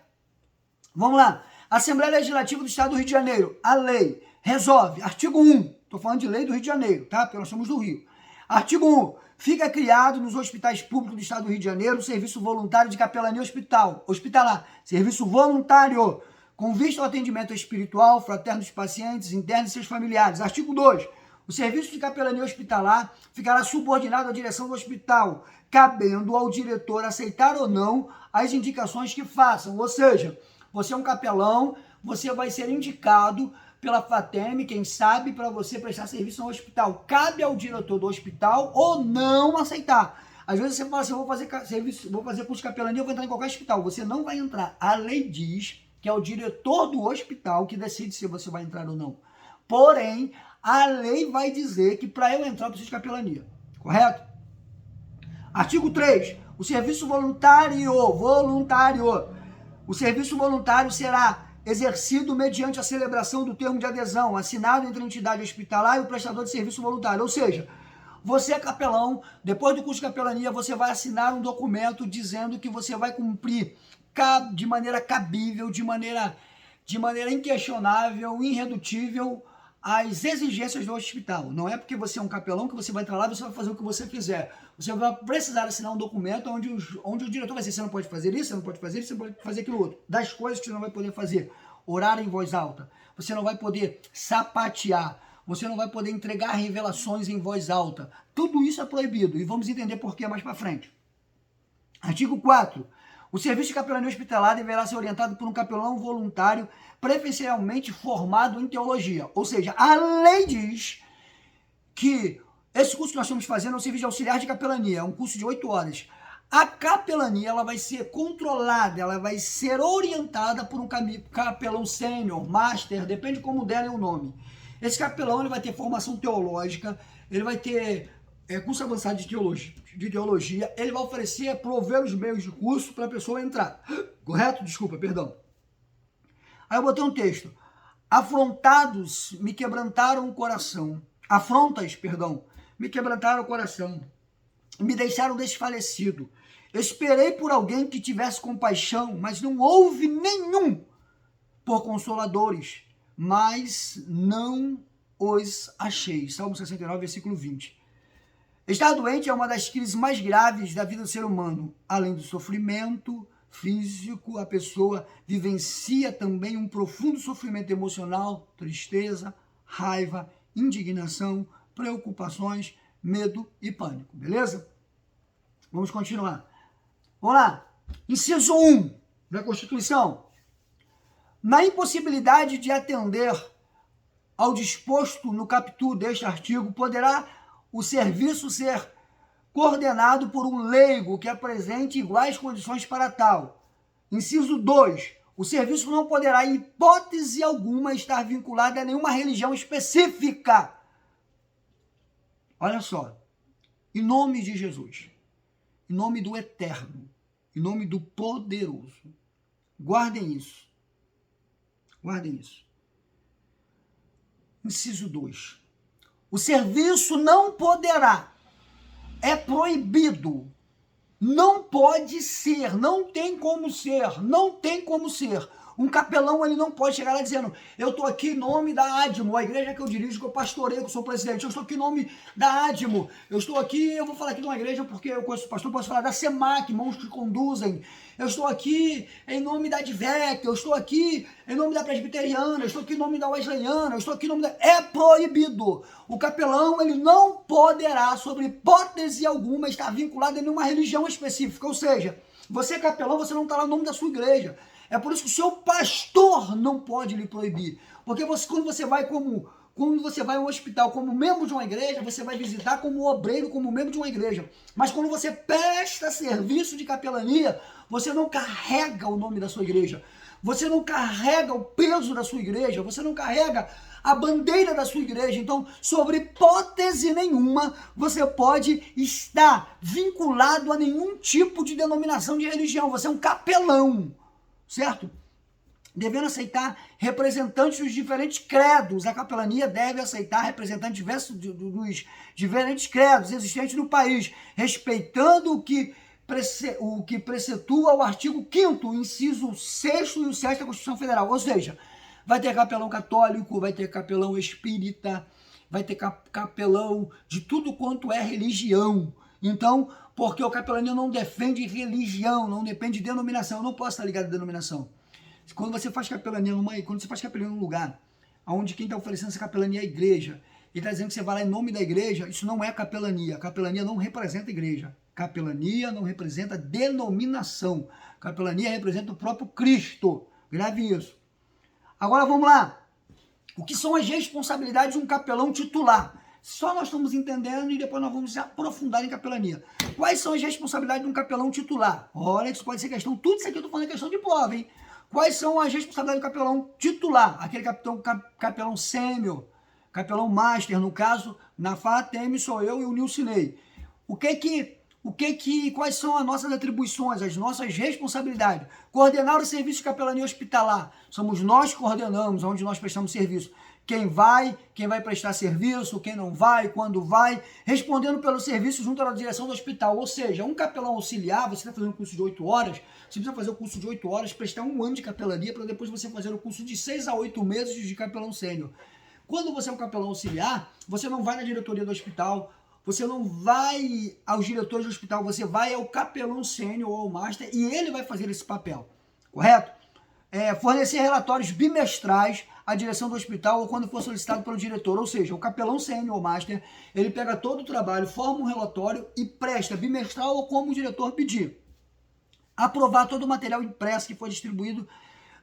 Vamos lá. Assembleia Legislativa do Estado do Rio de Janeiro, a lei resolve, artigo 1, estou falando de lei do Rio de Janeiro, tá? Porque nós somos do Rio. Artigo 1, fica criado nos hospitais públicos do Estado do Rio de Janeiro o serviço voluntário de capelania hospitalar, serviço voluntário, com vista ao atendimento espiritual, fraterno dos pacientes, internos e seus familiares. Artigo 2, o serviço de capelania hospitalar ficará subordinado à direção do hospital, cabendo ao diretor aceitar ou não as indicações que façam. Ou seja, você é um capelão, você vai ser indicado pela FATEM, quem sabe, para você prestar serviço no hospital. Cabe ao diretor do hospital ou não aceitar. Às vezes você fala assim, vou fazer curso de capelania, eu vou entrar em qualquer hospital. Você não vai entrar. A lei diz que é o diretor do hospital que decide se você vai entrar ou não. Porém, a lei vai dizer que para eu entrar eu preciso de capelania. Correto? Artigo 3. O serviço voluntário. O serviço voluntário será exercido mediante a celebração do termo de adesão, assinado entre a entidade hospitalar e o prestador de serviço voluntário. Ou seja, você é capelão, depois do curso de capelania, você vai assinar um documento dizendo que você vai cumprir de maneira cabível, de maneira inquestionável, irredutível, as exigências do hospital. Não é porque você é um capelão que você vai entrar lá e você vai fazer o que você quiser. Você vai precisar assinar um documento onde o diretor vai dizer, você não pode fazer isso, você não pode fazer isso, você não pode fazer aquilo outro. Das coisas que você não vai poder fazer. Orar em voz alta. Você não vai poder sapatear. Você não vai poder entregar revelações em voz alta. Tudo isso é proibido. E vamos entender por que mais para frente. Artigo 4. O serviço de capelania hospitalar deverá ser orientado por um capelão voluntário preferencialmente formado em teologia. Ou seja, a lei diz que esse curso que nós estamos fazendo é um serviço de auxiliar de capelania, é um curso de 8 horas. A capelania ela vai ser controlada, ela vai ser orientada por um capelão sênior, master, depende de como derem o nome. Esse capelão ele vai ter formação teológica, ele vai ter curso avançado de teologia, ele vai prover os meios de curso para a pessoa entrar. Correto? Desculpa, perdão. Aí eu botei um texto. Afrontas, me quebrantaram o coração. Me quebrantaram o coração. Me deixaram desfalecido. Esperei por alguém que tivesse compaixão, mas não houve nenhum por consoladores, mas não os achei. Salmo 69, versículo 20. Estar doente é uma das crises mais graves da vida do ser humano. Além do sofrimento físico, a pessoa vivencia também um profundo sofrimento emocional, tristeza, raiva, indignação, preocupações, medo e pânico. Beleza? Vamos continuar. Vamos lá. Inciso 1 da Constituição. Na impossibilidade de atender ao disposto no caput deste artigo, poderá o serviço ser coordenado por um leigo que apresente iguais condições para tal. Inciso 2. O serviço não poderá, em hipótese alguma, estar vinculado a nenhuma religião específica. Olha só. Em nome de Jesus, em nome do Eterno, em nome do Poderoso, guardem isso. Guardem isso. Inciso 2. O serviço não poderá, é proibido, não pode ser, não tem como ser Um capelão, ele não pode chegar lá dizendo, eu estou aqui em nome da ADMO, a igreja que eu dirijo, que eu pastoreio, que eu sou presidente, eu estou aqui em nome da ADMO, eu estou aqui, eu vou falar aqui de uma igreja porque eu conheço o pastor, posso falar da SEMAC, mãos que conduzem, eu estou aqui em nome da DVEC, eu estou aqui em nome da Presbiteriana, eu estou aqui em nome da Wesleyana, eu estou aqui em nome da... É proibido. O capelão, ele não poderá, sobre hipótese alguma, estar vinculado a nenhuma religião específica, ou seja, você é capelão, você não está lá no nome da sua igreja. É por isso que o seu pastor não pode lhe proibir. Porque quando você vai a um hospital como membro de uma igreja, você vai visitar como obreiro, como membro de uma igreja. Mas quando você presta serviço de capelania, você não carrega o nome da sua igreja. Você não carrega o peso da sua igreja. Você não carrega a bandeira da sua igreja. Então, sobre hipótese nenhuma, você pode estar vinculado a nenhum tipo de denominação de religião. Você é um capelão. Certo? Devendo aceitar representantes dos diferentes credos. A capelania deve aceitar representantes dos diferentes credos existentes no país, respeitando o que precetua o artigo 5º, inciso 6º e o 7º da Constituição Federal. Ou seja, vai ter capelão católico, vai ter capelão espírita, vai ter capelão de tudo quanto é religião. Então, porque o capelania não defende religião, não depende de denominação. Eu não posso estar ligado à denominação. Quando você faz capelania num lugar onde quem está oferecendo essa capelania é a igreja, e está dizendo que você vai lá em nome da igreja, isso não é capelania. Capelania não representa a igreja. Capelania não representa denominação. Capelania representa o próprio Cristo. Grave isso. Agora vamos lá. O que são as responsabilidades de um capelão titular? Só nós estamos entendendo e depois nós vamos se aprofundar em capelania. Quais são as responsabilidades de um capelão titular? Olha, isso pode ser questão, tudo isso aqui eu estou falando é questão de prova, hein? Quais são as responsabilidades do capelão titular? Aquele capelão sênior, capelão master, no caso, na FATEM sou eu e o Nilcinei. Quais são as nossas atribuições, as nossas responsabilidades? Coordenar o serviço de capelania hospitalar. Somos nós que coordenamos, onde nós prestamos serviço. Quem vai prestar serviço, quem não vai, quando vai, respondendo pelo serviço junto à direção do hospital. Ou seja, um capelão auxiliar, você está fazendo um curso de 8 horas, você precisa fazer o curso de 8 horas, prestar 1 ano de capelania, para depois você fazer o curso de 6 a 8 meses de capelão sênior. Quando você é um capelão auxiliar, você não vai na diretoria do hospital, você não vai aos diretores do hospital, você vai ao capelão sênior ou ao master e ele vai fazer esse papel, correto? Fornecer relatórios bimestrais à direção do hospital ou quando for solicitado pelo diretor, ou seja, o capelão sênior ou master, ele pega todo o trabalho, forma um relatório e presta bimestral ou como o diretor pedir. Aprovar todo o material impresso que foi distribuído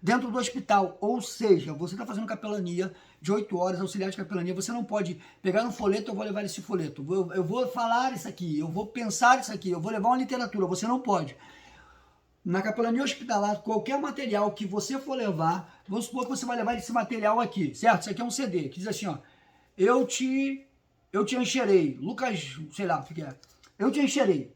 dentro do hospital, ou seja, você está fazendo capelania de 8 horas, auxiliar de capelania, você não pode pegar um folheto, eu vou levar esse folheto, eu vou falar isso aqui, eu vou pensar isso aqui, eu vou levar uma literatura, você não pode. Na capelania hospitalar, qualquer material que você for levar, vamos supor que você vai levar esse material aqui, certo? Isso aqui é um CD, que diz assim, ó, eu te encherei, Lucas, sei lá o que é, eu te encherei.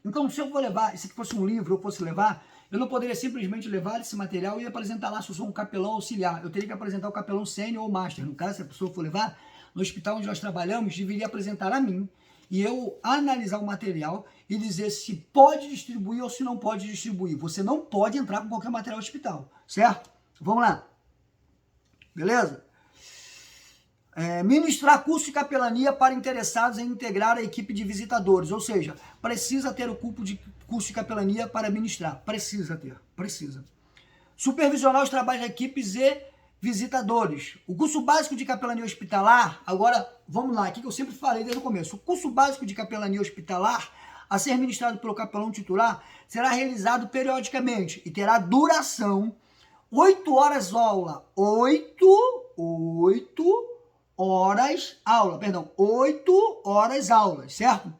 Então, se eu for levar, se fosse um livro, eu fosse levar, eu não poderia simplesmente levar esse material e apresentar lá se eu sou um capelão auxiliar. Eu teria que apresentar o capelão sênior ou master. No caso, se a pessoa for levar, no hospital onde nós trabalhamos, deveria apresentar a mim e eu analisar o material e dizer se pode distribuir ou se não pode distribuir. Você não pode entrar com qualquer material hospital, certo? Vamos lá. Beleza? Ministrar curso de capelania para interessados em integrar a equipe de visitadores, ou seja, precisa ter o curso de capelania para ministrar, precisa. Supervisionar os trabalhos de equipes e visitadores. O curso básico de capelania hospitalar, agora vamos lá, aqui que eu sempre falei desde o começo, o curso básico de capelania hospitalar a ser ministrado pelo capelão titular será realizado periodicamente e terá duração 8 horas aula, 8 horas aulas, certo?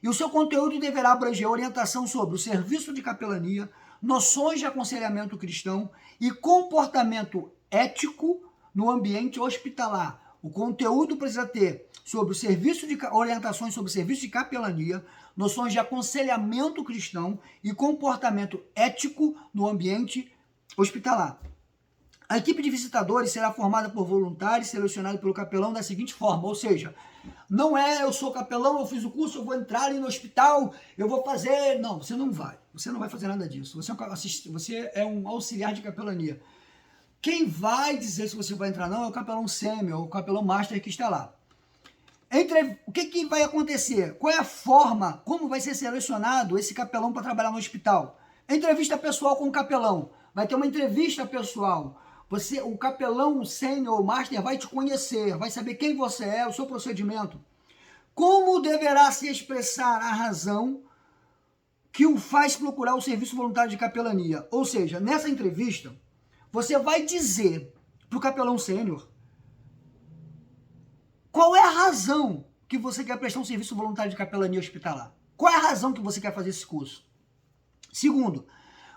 E o seu conteúdo deverá abranger orientação sobre o serviço de capelania, noções de aconselhamento cristão e comportamento ético no ambiente hospitalar. O conteúdo precisa ter orientações sobre o serviço de capelania, noções de aconselhamento cristão e comportamento ético no ambiente hospitalar. A equipe de visitadores será formada por voluntários selecionados pelo capelão da seguinte forma, ou seja, não é eu sou capelão, eu fiz o curso, eu vou entrar ali no hospital, eu vou fazer... Não, você não vai fazer nada disso, você é um auxiliar de capelania. Quem vai dizer se você vai entrar não é o capelão sênior, o capelão master que está lá. O que vai acontecer? Qual é a forma, como vai ser selecionado esse capelão para trabalhar no hospital? Entrevista pessoal com o capelão, vai ter uma entrevista pessoal. O capelão, o sênior, o master vai te conhecer, vai saber quem você é, o seu procedimento. Como deverá se expressar a razão que o faz procurar o serviço voluntário de capelania? Ou seja, nessa entrevista, você vai dizer para o capelão sênior qual é a razão que você quer prestar um serviço voluntário de capelania hospitalar. Qual é a razão que você quer fazer esse curso? Segundo,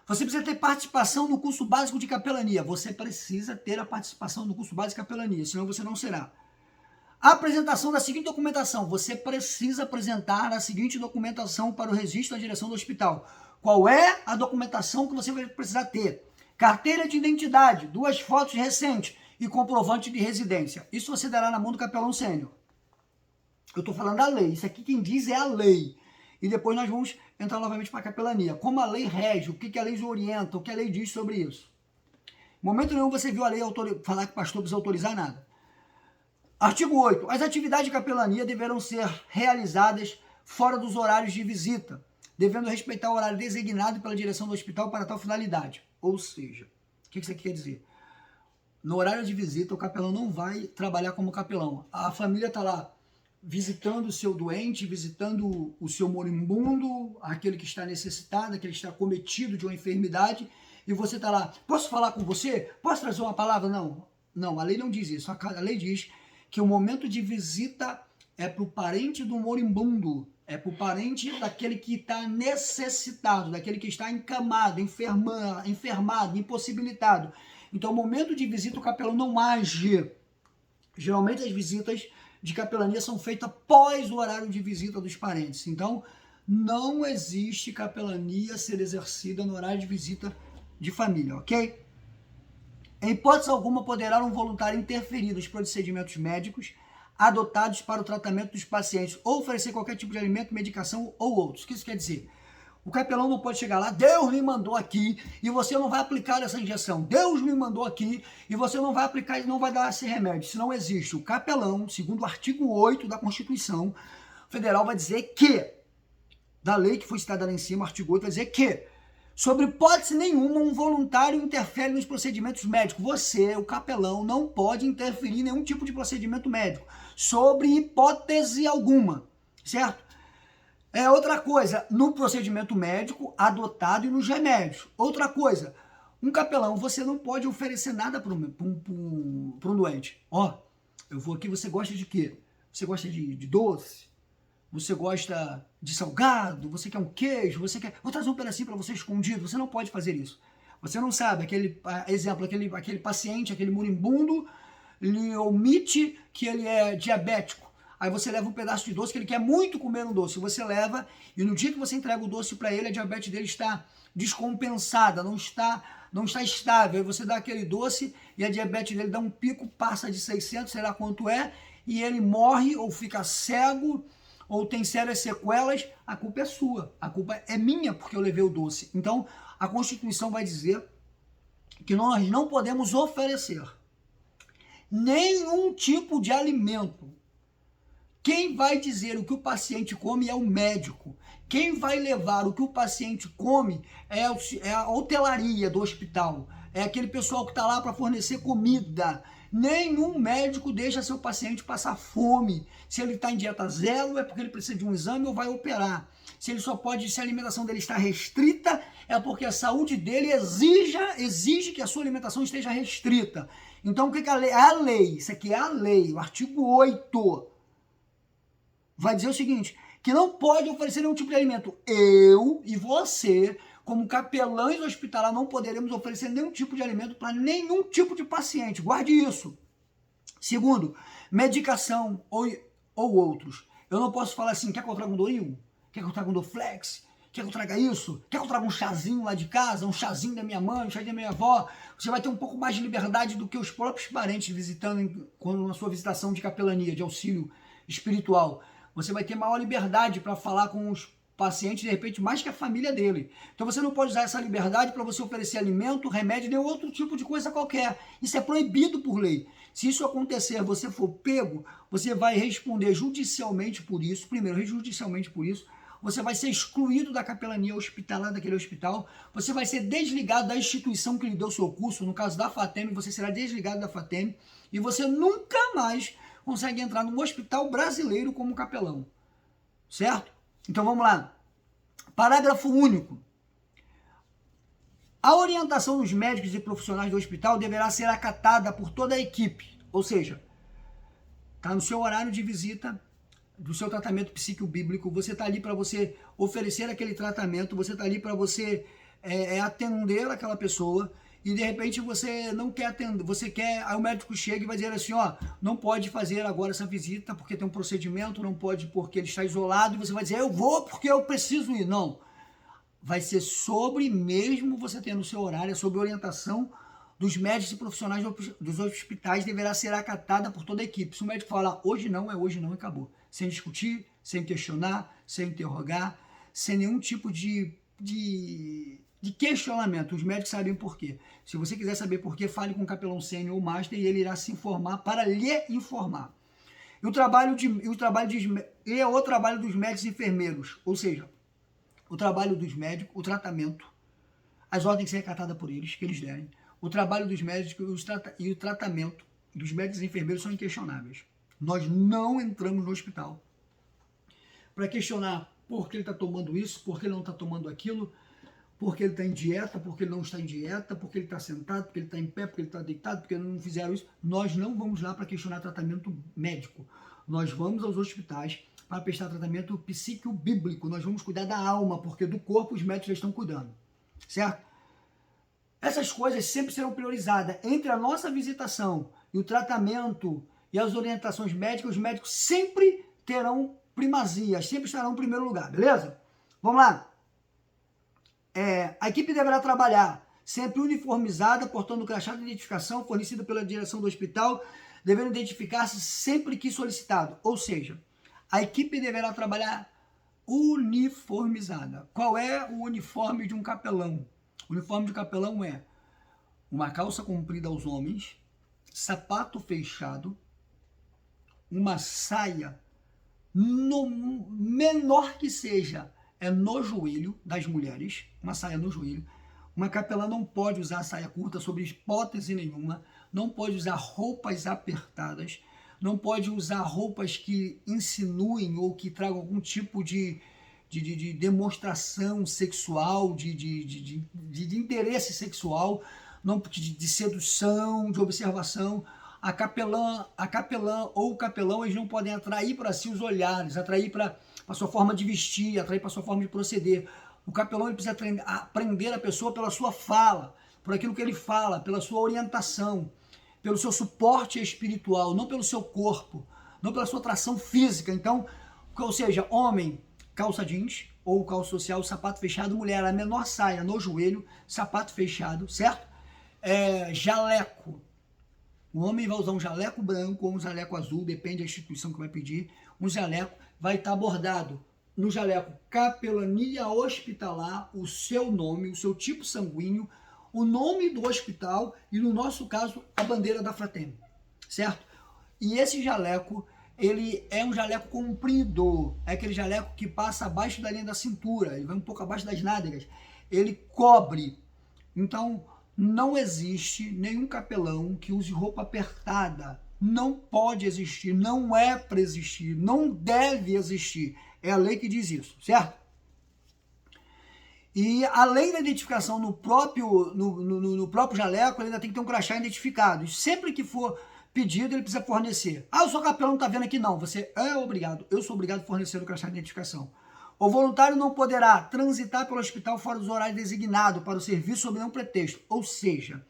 você precisa ter participação no curso básico de capelania. Você precisa ter a participação no curso básico de capelania, senão você não será. A apresentação da seguinte documentação. Você precisa apresentar a seguinte documentação para o registro da direção do hospital. Qual é a documentação que você vai precisar ter? Carteira de identidade, 2 fotos recentes e comprovante de residência. Isso você dará na mão do capelão sênior. Eu estou falando da lei. Isso aqui quem diz é a lei. E depois nós vamos entrar novamente para a capelania. Como a lei rege, o que a lei orienta, o que a lei diz sobre isso. Em momento nenhum você viu a lei falar que o pastor precisa autorizar nada. Artigo 8. As atividades de capelania deverão ser realizadas fora dos horários de visita, devendo respeitar o horário designado pela direção do hospital para tal finalidade. Ou seja, o que isso aqui quer dizer? No horário de visita, o capelão não vai trabalhar como capelão. A família está lá visitando o seu doente, visitando o seu moribundo, aquele que está necessitado, aquele que está cometido de uma enfermidade, e você está lá, posso falar com você? Posso trazer uma palavra? Não, a lei não diz isso. A lei diz que o momento de visita é para o parente do moribundo, é para o parente daquele que está necessitado, daquele que está encamado, enfermado, impossibilitado. Então, o momento de visita, o capelão não age. Geralmente, as visitas de capelania são feitas após o horário de visita dos parentes. Então, não existe capelania ser exercida no horário de visita de família, ok? Em hipótese alguma, poderá um voluntário interferir nos procedimentos médicos adotados para o tratamento dos pacientes ou oferecer qualquer tipo de alimento, medicação ou outros. O que isso quer dizer? O capelão não pode chegar lá, Deus me mandou aqui e você não vai aplicar essa injeção. Deus me mandou aqui e você não vai aplicar e não vai dar esse remédio. Isso não existe. O capelão, segundo o artigo 8 da Constituição Federal, vai dizer que, da lei que foi citada lá em cima, o artigo 8 vai dizer que, sobre hipótese nenhuma, um voluntário interfere nos procedimentos médicos. Você, o capelão, não pode interferir em nenhum tipo de procedimento médico, sobre hipótese alguma, certo? Outra coisa, no procedimento médico adotado e nos remédios. Outra coisa, um capelão, você não pode oferecer nada para um doente. Eu vou aqui, você gosta de quê? Você gosta de doce? Você gosta de salgado? Você quer um queijo? Vou trazer um pedacinho para você escondido. Você não pode fazer isso. Você não sabe, aquele paciente, aquele moribundo, ele omite que ele é diabético. Aí você leva um pedaço de doce, que ele quer muito comer um doce. Você leva, e no dia que você entrega o doce para ele, a diabetes dele está descompensada, não está estável. Aí você dá aquele doce e a diabetes dele dá um pico, passa de 600, sei lá quanto é, e ele morre ou fica cego ou tem sérias sequelas. A culpa é sua, a culpa é minha porque eu levei o doce. Então, a Constituição vai dizer que nós não podemos oferecer nenhum tipo de alimento. Quem vai dizer o que o paciente come é o médico. Quem vai levar o que o paciente come é a hotelaria do hospital. É aquele pessoal que está lá para fornecer comida. Nenhum médico deixa seu paciente passar fome. Se ele está em dieta zero, é porque ele precisa de um exame ou vai operar. Se a alimentação dele está restrita, é porque a saúde dele exige que a sua alimentação esteja restrita. Então, o que é a lei? A lei, isso aqui é a lei, o artigo 8. Vai dizer o seguinte, que não pode oferecer nenhum tipo de alimento. Eu e você, como capelães hospitalar, não poderemos oferecer nenhum tipo de alimento para nenhum tipo de paciente. Guarde isso. Segundo, medicação ou outros. Eu não posso falar assim, quer que eu traga um Doril? Quer que eu traga um Dorflex? Quer que eu traga isso? Quer que eu traga um chazinho lá de casa, um chazinho da minha mãe, um chazinho da minha avó? Você vai ter um pouco mais de liberdade do que os próprios parentes visitando quando na sua visitação de capelania, de auxílio espiritual. Você vai ter maior liberdade para falar com os pacientes, de repente, mais que a família dele. Então você não pode usar essa liberdade para você oferecer alimento, remédio, nem outro tipo de coisa qualquer. Isso é proibido por lei. Se isso acontecer, você for pego, você vai responder judicialmente por isso, primeiro, judicialmente por isso, você vai ser excluído da capelania hospitalar daquele hospital, você vai ser desligado da instituição que lhe deu o seu curso, no caso da FATEM, você será desligado da FATEM, e você nunca mais consegue entrar num hospital brasileiro como capelão, certo? Então vamos lá. Parágrafo único. A orientação dos médicos e profissionais do hospital deverá ser acatada por toda a equipe, ou seja, está no seu horário de visita, do seu tratamento psico-bíblico, você está ali para você oferecer aquele tratamento, você está ali para você atender aquela pessoa, e de repente você não quer atender, você quer, aí o médico chega e vai dizer assim, ó, não pode fazer agora essa visita porque tem um procedimento, não pode porque ele está isolado, e você vai dizer, eu vou porque eu preciso ir. Não, vai ser sobre, mesmo você tendo o seu horário, sobre orientação dos médicos e profissionais dos hospitais, deverá ser acatada por toda a equipe. Se o médico falar hoje não, é hoje não e acabou. Sem discutir, sem questionar, sem interrogar, sem nenhum tipo de questionamento. Os médicos sabem por quê. Se você quiser saber por quê, fale com o capelão sênior ou master e ele irá se informar para lhe informar. E o trabalho dos médicos e enfermeiros, ou seja, o trabalho dos médicos, o tratamento, as ordens têm que ser acatadas por eles, que eles derem. O trabalho dos médicos e o tratamento dos médicos e enfermeiros são inquestionáveis. Nós não entramos no hospital para questionar por que ele está tomando isso, por que ele não está tomando aquilo, por que ele está em dieta, por que ele não está em dieta, por que ele está sentado, por que ele está em pé, por que ele está deitado, por que não fizeram isso. Nós não vamos lá para questionar tratamento médico. Nós vamos aos hospitais para prestar tratamento psico-bíblico. Nós vamos cuidar da alma, porque do corpo os médicos já estão cuidando. Certo? Essas coisas sempre serão priorizadas. Entre a nossa visitação e o tratamento e as orientações médicas, os médicos sempre terão primazia, sempre estarão em primeiro lugar, beleza? Vamos lá. A equipe deverá trabalhar sempre uniformizada, portando o crachá de identificação fornecido pela direção do hospital, devendo identificar-se sempre que solicitado. Ou seja, a equipe deverá trabalhar uniformizada. Qual é o uniforme de um capelão? O uniforme de capelão é uma calça comprida aos homens, sapato fechado, uma saia, no menor que seja, no joelho das mulheres, uma saia no joelho. Uma capelã não pode usar saia curta sob hipótese nenhuma, não pode usar roupas apertadas, não pode usar roupas que insinuem ou que tragam algum tipo de demonstração sexual, de interesse sexual, não, de sedução, de observação. A capelã ou o capelão, eles não podem atrair para si os olhares, atrair para a sua forma de vestir, atrair para a sua forma de proceder. O capelão ele precisa aprender a pessoa pela sua fala, por aquilo que ele fala, pela sua orientação, pelo seu suporte espiritual, não pelo seu corpo, não pela sua atração física. Então, ou seja, homem, calça jeans ou calça social, sapato fechado, mulher, a menor saia no joelho, sapato fechado, certo? Jaleco. O homem vai usar um jaleco branco ou um jaleco azul, depende da instituição que vai pedir. Um jaleco vai estar bordado no jaleco capelania hospitalar, o seu nome, o seu tipo sanguíneo, o nome do hospital e, no nosso caso, a bandeira da FATEM, certo? E esse jaleco, ele é um jaleco comprido, é aquele jaleco que passa abaixo da linha da cintura, ele vai um pouco abaixo das nádegas, ele cobre. Então, não existe nenhum capelão que use roupa apertada, não pode existir, não é para existir, não deve existir, é a lei que diz isso, certo? E além da identificação no próprio jaleco, ele ainda tem que ter um crachá identificado. E sempre que for pedido, ele precisa fornecer. Ah, o seu capelão não está vendo aqui? Não, você é obrigado. Eu sou obrigado a fornecer o crachá de identificação. O voluntário não poderá transitar pelo hospital fora dos horários designados para o serviço sob nenhum pretexto. Ou seja,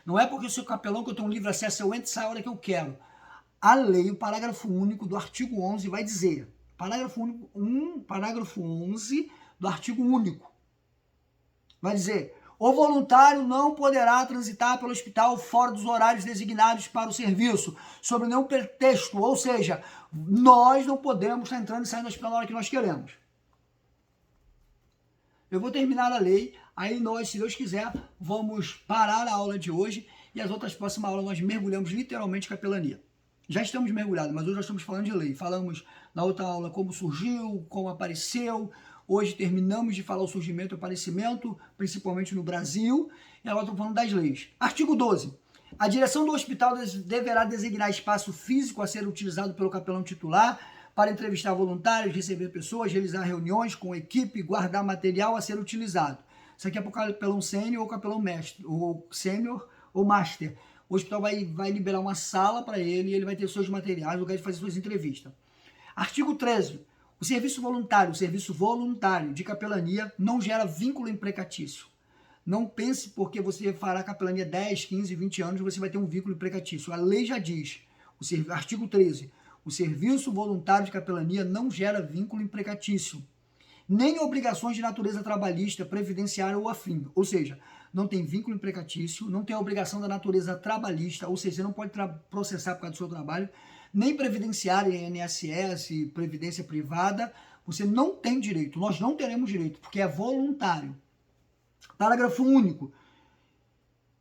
não é porque o seu capelão que eu tenho um livre acesso, eu entro e saio a hora que eu quero. A lei, o parágrafo único do artigo 11 vai dizer, parágrafo 11 do artigo único. Vai dizer, o voluntário não poderá transitar pelo hospital fora dos horários designados para o serviço, sob nenhum pretexto, ou seja, nós não podemos estar entrando e saindo do hospital na hora que nós queremos. Eu vou terminar a lei, aí nós, se Deus quiser, vamos parar a aula de hoje e as outras próximas aulas nós mergulhamos literalmente em capelania. Já estamos mergulhados, mas hoje nós estamos falando de lei. Falamos na outra aula como surgiu, como apareceu. Hoje terminamos de falar o surgimento e o aparecimento, principalmente no Brasil. E agora estamos falando das leis. Artigo 12. A direção do hospital deverá designar espaço físico a ser utilizado pelo capelão titular para entrevistar voluntários, receber pessoas, realizar reuniões com equipe, guardar material a ser utilizado. Isso aqui é para o capelão sênior ou capelão mestre, ou sênior ou master. O hospital vai liberar uma sala para ele e ele vai ter seus materiais, lugar de fazer suas entrevistas. Artigo 13. O serviço voluntário de capelania não gera vínculo empregatício. Não pense porque você fará capelania 10, 15, 20 anos, você vai ter um vínculo empregatício. A lei já diz, artigo 13, o serviço voluntário de capelania não gera vínculo empregatício, nem obrigações de natureza trabalhista, previdenciária ou afim. Ou seja, não tem vínculo empregatício, não tem a obrigação da natureza trabalhista, ou seja, você não pode processar por causa do seu trabalho, nem previdenciária, INSS, previdência privada, você não tem direito, nós não teremos direito, porque é voluntário. Parágrafo único.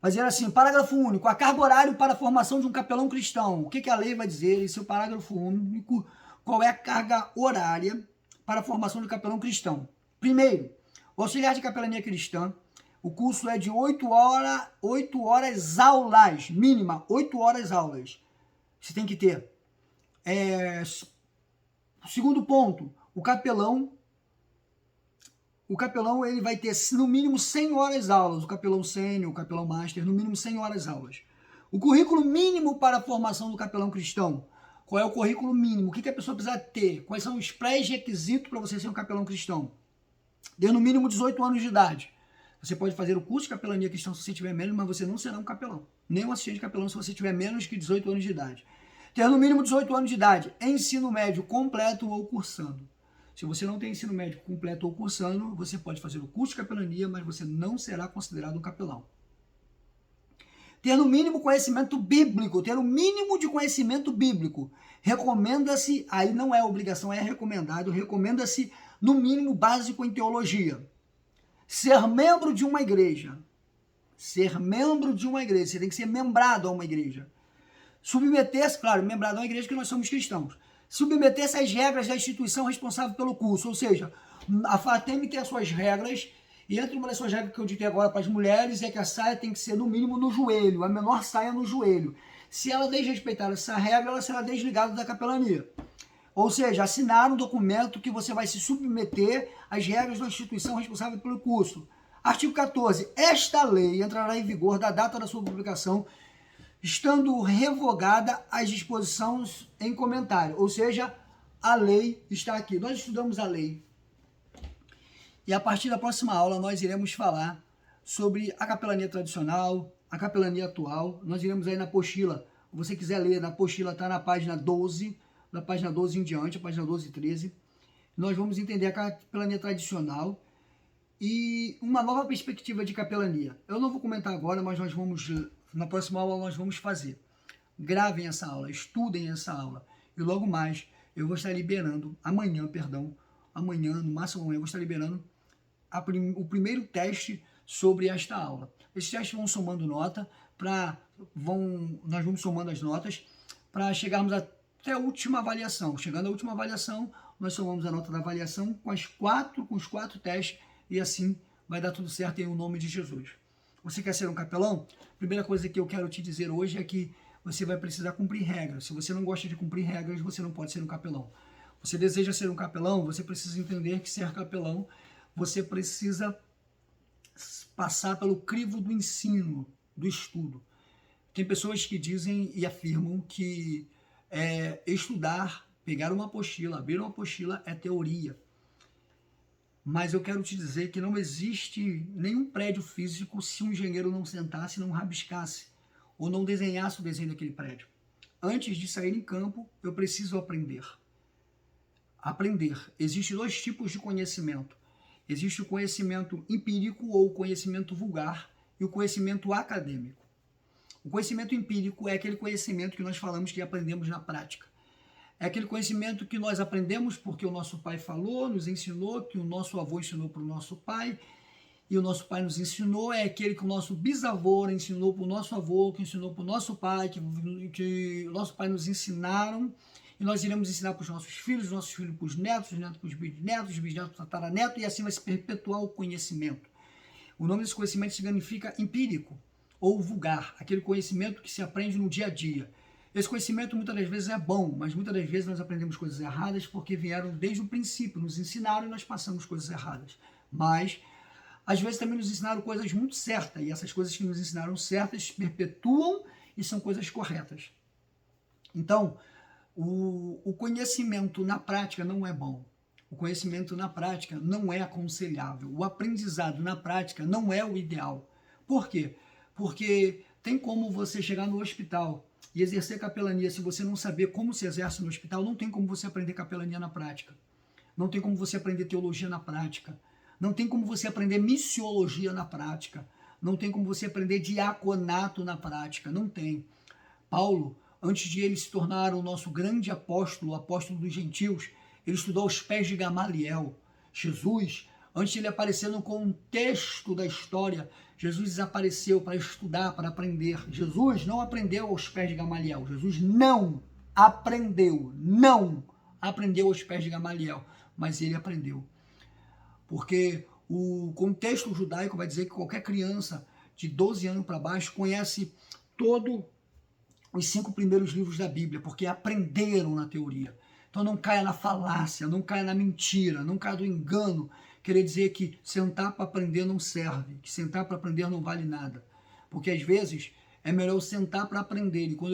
Vai dizer assim, parágrafo único, a carga horária para a formação de um capelão cristão. O que a lei vai dizer? Esse é o parágrafo único. Qual é a carga horária para a formação de capelão cristão? Primeiro, o auxiliar de capelania cristã, o curso é de 8 horas aulas, mínima, 8 horas aulas. Você tem que ter. Segundo ponto, o capelão ele vai ter no mínimo 100 horas aulas, o capelão sênior, o capelão master, no mínimo 100 horas aulas. O currículo mínimo para a formação do capelão cristão. Qual é o currículo mínimo? O que a pessoa precisa ter? Quais são os pré-requisitos para você ser um capelão cristão? Ter no mínimo 18 anos de idade. Você pode fazer o curso de capelania cristão se você tiver menos, mas você não será um capelão. Nem um assistente de capelão se você tiver menos que 18 anos de idade. Ter no mínimo 18 anos de idade, ensino médio completo ou cursando. Se você não tem ensino médio completo ou cursando, você pode fazer o curso de capelania, mas você não será considerado um capelão. Ter no mínimo conhecimento bíblico, ter o mínimo de conhecimento bíblico. Recomenda-se, aí não é obrigação, é recomendado, recomenda-se no mínimo básico em teologia. Ser membro de uma igreja. Ser membro de uma igreja, você tem que ser membrado a uma igreja. Submeter-se, claro, membrado a uma igreja que nós somos cristãos. Submeter-se às regras da instituição responsável pelo curso, ou seja, a FATEM tem as suas regras, e entre uma das suas regras que eu ditei agora para as mulheres é que a saia tem que ser no mínimo no joelho, a menor saia no joelho. Se ela desrespeitar essa regra, ela será desligada da capelania. Ou seja, assinar um documento que você vai se submeter às regras da instituição responsável pelo curso. Artigo 14. Esta lei entrará em vigor da data da sua publicação, estando revogada as disposições em comentário. Ou seja, a lei está aqui. Nós estudamos a lei. E a partir da próxima aula nós iremos falar sobre a capelania tradicional, a capelania atual. Nós iremos aí na apostila. Se você quiser ler, na apostila está na página 12, da página 12 em diante, a página 12 e 13. Nós vamos entender a capelania tradicional e uma nova perspectiva de capelania. Eu não vou comentar agora, mas nós vamos, na próxima aula nós vamos fazer. Gravem essa aula, estudem essa aula. E logo mais eu vou estar liberando, amanhã, no máximo amanhã eu vou estar liberando o primeiro teste sobre esta aula. Esses testes vão somando nota, nós vamos somando as notas para chegarmos até a última avaliação. Chegando à última avaliação, nós somamos a nota da avaliação com os quatro testes e assim vai dar tudo certo em nome de Jesus. Você quer ser um capelão? A primeira coisa que eu quero te dizer hoje é que você vai precisar cumprir regras. Se você não gosta de cumprir regras, você não pode ser um capelão. Você deseja ser um capelão, você precisa entender que ser capelão, você precisa passar pelo crivo do ensino, do estudo. Tem pessoas que dizem e afirmam que estudar, pegar uma apostila, abrir uma apostila é teoria. Mas eu quero te dizer que não existe nenhum prédio físico se um engenheiro não sentasse, não rabiscasse, ou não desenhasse o desenho daquele prédio. Antes de sair em campo, eu preciso aprender. Existem dois tipos de conhecimento. Existe o conhecimento empírico ou conhecimento vulgar e o conhecimento acadêmico. O conhecimento empírico é aquele conhecimento que nós falamos que aprendemos na prática. É aquele conhecimento que nós aprendemos porque o nosso pai falou, nos ensinou, que o nosso avô ensinou para o nosso pai, e o nosso pai nos ensinou. É aquele que o nosso bisavô ensinou para o nosso avô, que ensinou para o nosso pai, que o nosso pai nos ensinaram, e nós iremos ensinar para os nossos filhos para os netos para os bisnetos, os bisnetos para o tataraneto, e assim vai se perpetuar o conhecimento. O nome desse conhecimento significa empírico ou vulgar, aquele conhecimento que se aprende no dia a dia. Esse conhecimento muitas das vezes é bom, mas muitas das vezes nós aprendemos coisas erradas porque vieram desde o princípio, nos ensinaram e nós passamos coisas erradas. Mas, às vezes também nos ensinaram coisas muito certas, e essas coisas que nos ensinaram certas se perpetuam e são coisas corretas. Então, o conhecimento na prática não é bom. O conhecimento na prática não é aconselhável. O aprendizado na prática não é o ideal. Por quê? Porque tem como você chegar no hospital e exercer capelania se você não saber como se exerce no hospital. Não tem como você aprender capelania na prática. Não tem como você aprender teologia na prática. Não tem como você aprender missiologia na prática. Não tem como você aprender diaconato na prática. Não tem. Paulo, antes de ele se tornar o nosso grande apóstolo, o apóstolo dos gentios, ele estudou aos pés de Gamaliel. Jesus, antes de ele aparecer no contexto da história, Jesus desapareceu para estudar, para aprender. Jesus não aprendeu aos pés de Gamaliel. Jesus não aprendeu aos pés de Gamaliel, mas ele aprendeu. Porque o contexto judaico vai dizer que qualquer criança de 12 anos para baixo conhece todos os 5 primeiros livros da Bíblia, porque aprenderam na teoria. Então não caia na falácia, não caia na mentira, não caia do engano, querer dizer que sentar para aprender não serve, que sentar para aprender não vale nada. Porque às vezes é melhor eu sentar para aprender, e quando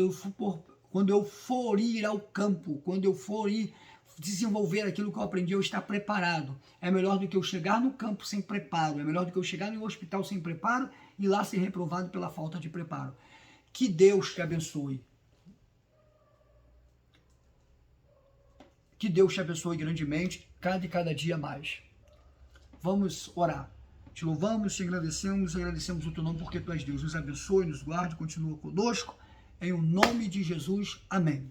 eu for ir ao campo, quando eu for ir desenvolver aquilo que eu aprendi, eu estar preparado. É melhor do que eu chegar no campo sem preparo, é melhor do que eu chegar no hospital sem preparo e lá ser reprovado pela falta de preparo. Que Deus te abençoe. Que Deus te abençoe grandemente, cada dia mais. Vamos orar. Te louvamos, te agradecemos o teu nome porque tu és Deus. Nos abençoe, nos guarde, continua conosco. Em o nome de Jesus. Amém.